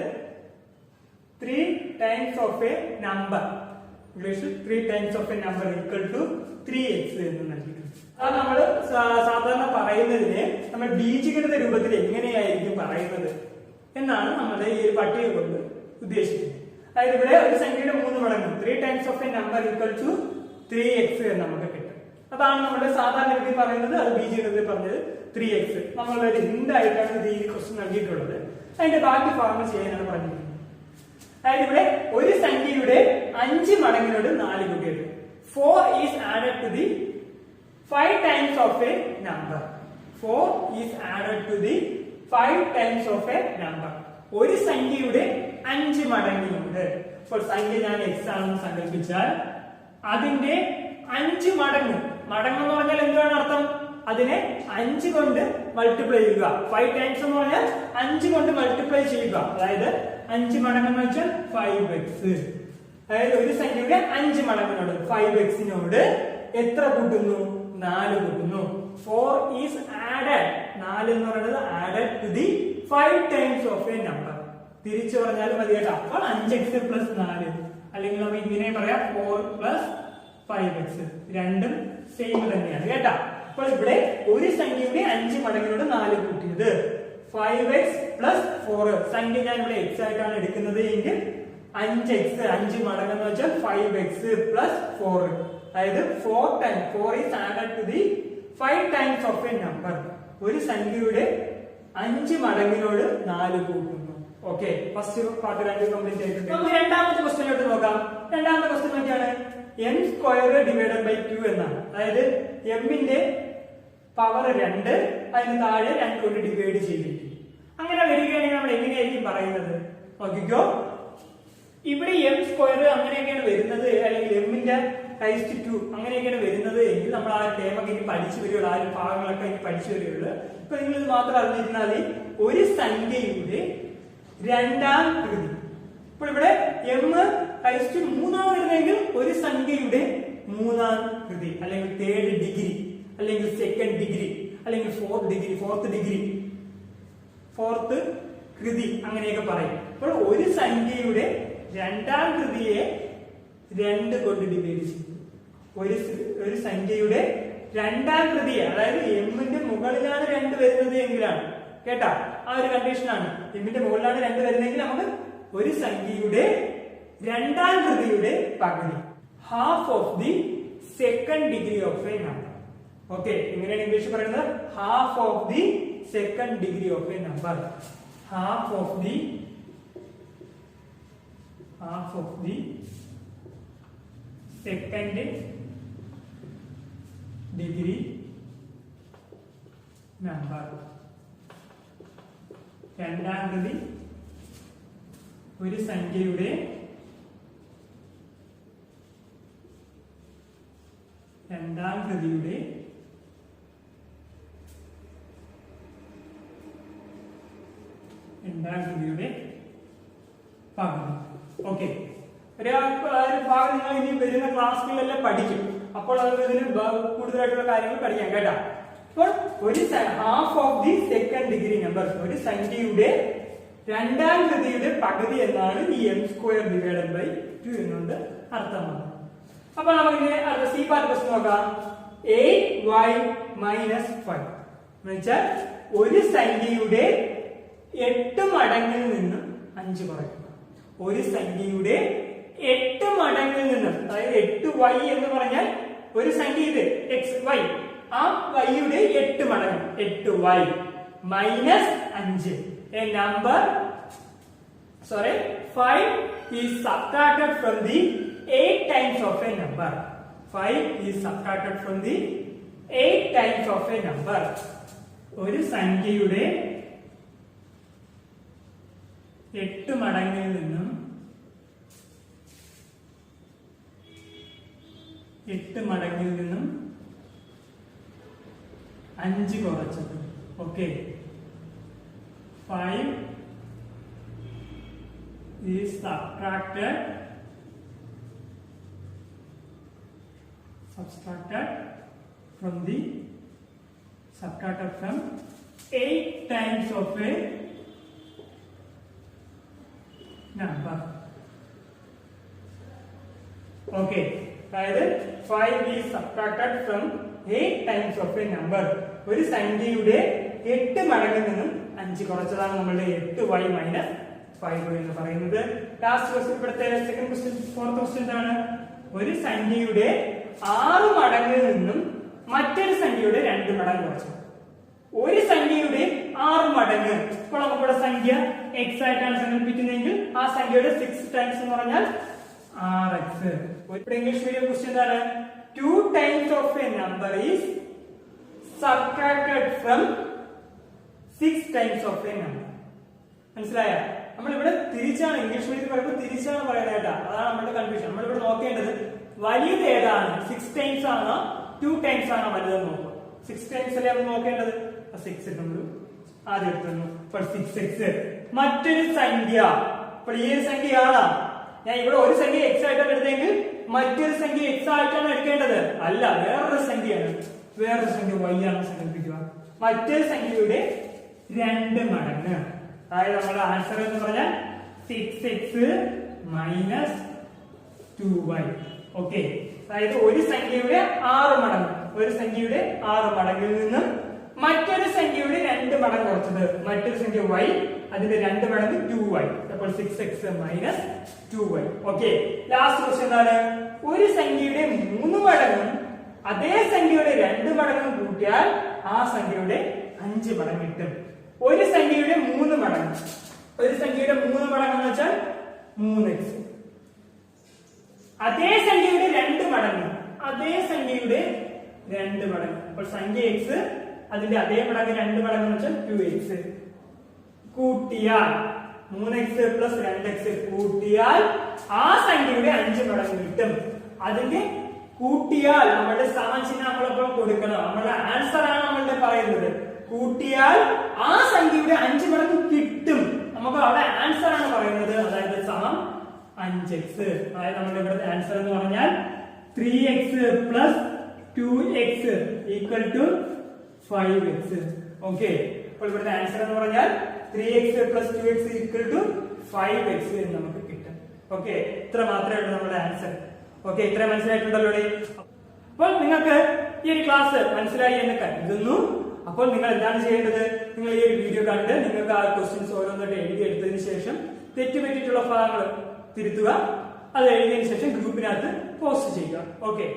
3 times of a number, ഇംഗ്ലീഷിൽ 3 times of a number equal to 3x എന്ന് നൽകിയിട്ടുണ്ട്. അത് നമ്മൾ സാധാരണ പറയുന്നതിനെ നമ്മൾ ബീജഗണിത രൂപത്തിൽ എങ്ങനെയായിരിക്കും പറയുന്നത് എന്നാണ് നമ്മുടെ ഈ ഒരു പട്ടിക കൊണ്ട് ഉദ്ദേശിക്കുന്നത്. അതായത് ഇവിടെ ഒരു സംഖ്യയുടെ 3 മടങ്ങ് 3 times of a number equal to 3x എന്ന് നമുക്ക് കിട്ടും. അതാണ് നമ്മുടെ സാധാരണ രീതിയിൽ പറയുന്നത്. അത് ബീജഗണിതത്തിൽ പറഞ്ഞത് 3x. നമ്മളൊരു ഹിന്റ് ആയിട്ടാണ് ഈ ക്വസ്റ്റ്യൻ നൽകിയിട്ടുള്ളത്. അതിന്റെ ബാക്കി ഭാഗങ്ങൾ ചെയ്യാനാണ് പറഞ്ഞിരിക്കുന്നത്. അതായത് ഇവിടെ ഒരു സംഖ്യയുടെ 5 മടങ്ങിനോട് 4 കൂട്ടിയത്. 4 is added to the 5 times of a number. 4 is added to the 5 times of a number. ഒരു സംഖ്യയുടെ 5 മടങ്ങിനുണ്ട്. ഇപ്പോൾ സംഖ്യ ഞാൻ x ആണെന്ന് സങ്കല്പിച്ചാൽ അതിന്റെ 5 മടങ്ങ് എന്ന് പറഞ്ഞാൽ എന്താണ് അർത്ഥം? അതിനെ 5 കൊണ്ട് മൾട്ടിപ്ലൈ ചെയ്യുക. 5 ടൈംസ് എന്ന് പറഞ്ഞാൽ 5 കൊണ്ട് മൾട്ടിപ്ലൈ ചെയ്യുക. അതായത് 5 മടങ്ങ് എന്ന് വെച്ചാൽ 5x. അതായത് ഒരു സംഖ്യയുടെ 5 മടങ്ങിനോട് 5x-നോട് എത്ര കൂട്ടുന്നു? 4 കൂട്ടുന്നു. 4 is added. 4 എന്ന് പറയുന്നത് added to the 5 times of a number. തിരിച്ചു പറഞ്ഞാലും മതി കേട്ടോ. അപ്പോൾ 5x plus 4 അല്ലെങ്കിൽ നമുക്ക് ഇങ്ങനെ പറയാം 4 plus 5x. രണ്ടും സെയിം തന്നെയാണ് കേട്ടോ. അപ്പോൾ ഇവിടെ ഒരു സംഖ്യയുടെ 5 മടങ്ങിനോട് 4 കൂട്ടിയത് 5x plus 4. സംഖ്യ ഞാൻ ഇവിടെ x ആയിട്ടാണ് എടുക്കുന്നത് എങ്കിൽ 5x 5 മടങ്ങ് എന്ന് വെച്ചാൽ 5x plus 4. അതായത് 4 is added to the 5 times of a number. ഒരു സംഖ്യയുടെ 5 മടങ്ങിനോട് 4 കൂട്ടുന്നു. ഓക്കെ, ഫസ്റ്റ് പാർട്ട് 2 കംപ്ലീറ്റ് ആയിട്ടുണ്ട്. നമുക്ക് രണ്ടാമത്തെ ക്വസ്റ്റ്യനിലോട്ട് നോക്കാം. രണ്ടാമത്തെ ക്വസ്റ്റ്യൻ നോക്കിയാണ് m സ്ക്വയർ ഡിവൈഡഡ് ബൈ 2 എന്നാണ്. അതായത് m ന്റെ പവർ 2 അതിന് താഴെ 2 കൊണ്ട് ഡിവൈഡ് ചെയ്തിരിക്കും. അങ്ങനെ വരികയാണെങ്കിൽ നമ്മൾ എങ്ങനെയായിരിക്കും പറയുന്നത്? നോക്കിക്കോ, ഇവിടെ m സ്ക്വയർ അങ്ങനെയൊക്കെയാണ് വരുന്നത്, അല്ലെങ്കിൽ m ന്റെ റൈസ് ടു 2 അങ്ങനെയൊക്കെയാണ് വരുന്നത് എങ്കിൽ നമ്മൾ ആ ടേമൊക്കെ ഇനി പഠിച്ചു വരികയുള്ളൂ. ആ ഒരു ഭാഗങ്ങളൊക്കെ ഇനി പഠിച്ചു വരികയുള്ളൂ. ഇപ്പൊ നിങ്ങൾ ഇത് മാത്രം അറിഞ്ഞിരുന്നാൽ ഒരു സംഖ്യയുടെ രണ്ടാം കൃതി. ഇപ്പോൾ ഇവിടെ m റൈസ് ടു 3 വരുന്നെങ്കിൽ ഒരു സംഖ്യയുടെ 3-ാം കൃതി അല്ലെങ്കിൽ 3rd ഡിഗ്രി അല്ലെങ്കിൽ 2nd ഡിഗ്രി അല്ലെങ്കിൽ 4th ഡിഗ്രി 4th കൃതി അങ്ങനെയൊക്കെ പറയും. അപ്പോൾ ഒരു സംഖ്യയുടെ രണ്ടാം കൃതിയെ 2 കൊണ്ട് ഡിവൈഡ് ചെയ്യും. ഒരു സംഖ്യയുടെ രണ്ടാം കൃതിയെ, അതായത് m-ന്റെ മുകളിലാണ് 2 വരുന്നത് എങ്കിലാണ് കേട്ടാ, ആ ഒരു കണ്ടീഷനാണ്. m-ന്റെ മുകളിലാണ് 2 വരുന്നതെങ്കിൽ നമുക്ക് ഒരു സംഖ്യയുടെ രണ്ടാം കൃതിയുടെ പകുതി, half of the 2nd degree of A number. Okay, എങ്ങനെയാണ് ഇംഗ്ലീഷ് പറയുന്നത്? Half of the 2nd degree of A number. Half of the 2nd degree number. രണ്ടാം കൃതി ഒരു സംഖ്യയുടെ രണ്ടാം കൃതിയുടെ പകുതി. ഓക്കെ, ഒരു ഭാഗം നിങ്ങൾ ഇനി വരുന്ന ക്ലാസ്സുകളിലെല്ലാം പഠിക്കും. അപ്പോൾ ഇതിന് കൂടുതലായിട്ടുള്ള കാര്യങ്ങൾ പഠിക്കാം കേട്ടാ. അപ്പോൾ ഒരു half of the 2nd degree number, ഒരു സംഖ്യയുടെ രണ്ടാം കൃതിയുടെ പകുതി എന്നാണ് ഈ m സ്ക്വയർ ഡിവൈഡഡ് ബൈ 2 എന്നുകൊണ്ട് അർത്ഥമാക്കുന്നത്. അപ്പൊ നമുക്ക് സി പാർട്ട് ക്വസ്റ്റ്യൻ നോക്കാം. 8y minus 5 എന്ന് വെച്ചാൽ ഒരു സംഖ്യയുടെ 8 മടങ്ങിൽ നിന്ന് 5 കുറയ്ക്കുക. ഒരു സംഖ്യയുടെ 8 മടങ്ങിൽ നിന്ന്, അതായത് 8y എന്ന് പറഞ്ഞാൽ ഒരു സംഖ്യ ഇത് xy, ആ y-യുടെ 8 മടങ്ങ് 8y minus 5. A number 5 is subtracted from the 8 times of a number. 5 is subtracted from the 8 times of a number. ഒരു സംഖ്യയുടെ 8 മടങ്ങിൽ നിന്നും 5 കുറച്ചത്. Okay, 5 is subtracted from 8 times of a number. Okay, അതായത് 5 is subtracted from 8 times of a number. ഒരു സംഖ്യയുടെ 8 മടങ്ങിൽ നിന്നും 5 കുറച്ചതാണ് നമ്മളുടെ 8y minus 5y എന്ന് പറയുന്നത്. ലാസ്റ്റ് ക്വസ്റ്റ്യൻ, ഇവിടുത്തെ സെക്കൻഡ് ക്വസ്റ്റ്യൻ, ഫോർത്ത് ക്വസ്റ്റ്യൻ എന്താണ്? ഒരു സംഖ്യയുടെ 6 മടങ്ങിൽ നിന്നും മറ്റൊരു സംഖ്യയുടെ 2 മടങ്ങ് കുറച്ചു. ഒരു സംഖ്യയുടെ 6 മടങ്ങ്. ഇപ്പോൾ നമുക്കിവിടെ സംഖ്യ x ആയിട്ടാണ് സങ്കല്പിക്കുന്നതെങ്കിൽ ആ സംഖ്യയുടെ 6 ടൈംസ് എന്ന് പറഞ്ഞാൽ 6x. ഇവിടെ ഇംഗ്ലീഷ് മീഡിയം ക്വസ്റ്റ്യൻ എന്താണ്? 2 times of a number is subtracted from 6 times of a number. മനസ്സിലായോ? നമ്മളിവിടെ തിരിച്ചാണ് ഇംഗ്ലീഷ് മീഡിയത്തിൽ പറയുമ്പോൾ തിരിച്ചാണ് പറയുന്നത് കേട്ടോ. അതാണ് നമ്മുടെ കൺഫ്യൂഷൻ. നമ്മളിവിടെ നോക്കേണ്ടത് വലിയത് ഏതാണ്, 6 ടൈംസ് ആണോ 2 ടൈംസ് ആണോ വലുതെന്ന് നോക്കുക. 6 ടൈംസ് അല്ലേ നമ്മൾ നോക്കേണ്ടത്. 6 നമ്മൾ ആദ്യം എടുത്തു. ഇപ്പോൾ 6x. മറ്റൊരു സംഖ്യ, ഇപ്പോൾ ഈ ഒരു സംഖ്യ ആണോ? ഞാൻ ഇവിടെ ഒരു സംഖ്യ x ആയിട്ടാണ് എടുത്തെങ്കിൽ മറ്റൊരു സംഖ്യ x ആയിട്ടാണ് എടുക്കേണ്ടത്. അല്ല, വേറൊരു സംഖ്യയാണ്, വേറൊരു സംഖ്യ y ആണ് സങ്കല്പിക്കുക. മറ്റൊരു സംഖ്യയുടെ 2 മടങ്ങ്. അതായത് നമ്മുടെ ആൻസർ എന്ന് പറഞ്ഞാൽ 6x മൈനസ് 2y. ഓക്കെ, അതായത് ഒരു സംഖ്യയുടെ 6 മടങ്ങ്, ഒരു സംഖ്യയുടെ 6 മടങ്ങിൽ നിന്നും മറ്റൊരു സംഖ്യയുടെ 2 മടങ്ങ് കുറച്ചത്. മറ്റൊരു സംഖ്യ y, അതിന്റെ 2 മടങ്ങ് 2y. അപ്പോൾ 6x minus 2y. Okay, last question എന്താണ്? ഒരു സംഖ്യയുടെ 3 മടങ്ങും അതേ സംഖ്യയുടെ 2 മടങ്ങും കൂട്ടിയാൽ ആ സംഖ്യയുടെ 5 മടങ്ങ് കിട്ടും. ഒരു സംഖ്യയുടെ 3 മടങ്ങ്, ഒരു സംഖ്യയുടെ 3 മടങ്ങ് എന്ന് വെച്ചാൽ 3x. അതേ സംഖ്യയുടെ 2 മടങ്ങ്, അതേ സംഖ്യയുടെ 2 മടങ്ങ്. അപ്പോൾ സംഖ്യ x, അതിന്റെ അതേ മടങ്ങ് 2 മടങ്ങ് എന്ന് വെച്ചാൽ 2x. കൂട്ടിയാൽ 3x പ്ലസ് 2x കൂട്ടിയാൽ ആ സംഖ്യയുടെ 5 മടങ്ങ് കിട്ടും. അതിന്റെ കൂട്ടിയാൽ നമ്മുടെ സമചിഹ്നം നമ്മളൊപ്പം കൊടുക്കണം. നമ്മുടെ ആൻസർ ആണ് നമ്മളുടെ പറയുന്നത്. കൂട്ടിയാൽ ആ സംഖ്യയുടെ 5 മടങ്ങ് കിട്ടും. നമുക്ക് അവിടെ ആൻസർ ആണ് പറയുന്നത്. അതായത് സമം 5x. അതായത് നമ്മുടെ ഇവിടുത്തെ ആൻസർ എന്ന് പറഞ്ഞാൽ 3x plus 2x equal to 5x. Okay, അപ്പോൾ ഇവിടുത്തെ ആൻസർ എന്ന് പറഞ്ഞാൽ 3x plus 2x equal to 5x എന്ന് നമുക്ക് കിട്ടും. ഓക്കെ, ഇത്ര മാത്രമേ ഉള്ളൂ നമ്മുടെ ആൻസർ. ഓക്കെ, ഇത്ര മനസ്സിലായിട്ടുണ്ടല്ലോ. അപ്പോൾ നിങ്ങൾക്ക് ഈ ഒരു ക്ലാസ് മനസ്സിലായി എന്ന് കരുതുന്നു. അപ്പോൾ നിങ്ങൾ എന്താണ് ചെയ്യേണ്ടത്? നിങ്ങൾ ഈ ഒരു വീഡിയോ കണ്ട് നിങ്ങൾക്ക് ആ ക്വസ്റ്റ്യൻസ് ഓരോന്നായിട്ട് എഴുതിയെടുത്തതിന് ശേഷം തെറ്റുപറ്റിയിട്ടുള്ള ഭാഗങ്ങൾ തിരുത്തുക. അത് എഴുതിയതിനു ശേഷം ഗ്രൂപ്പിനകത്ത് പോസ്റ്റ് ചെയ്യുക. ഓക്കെ.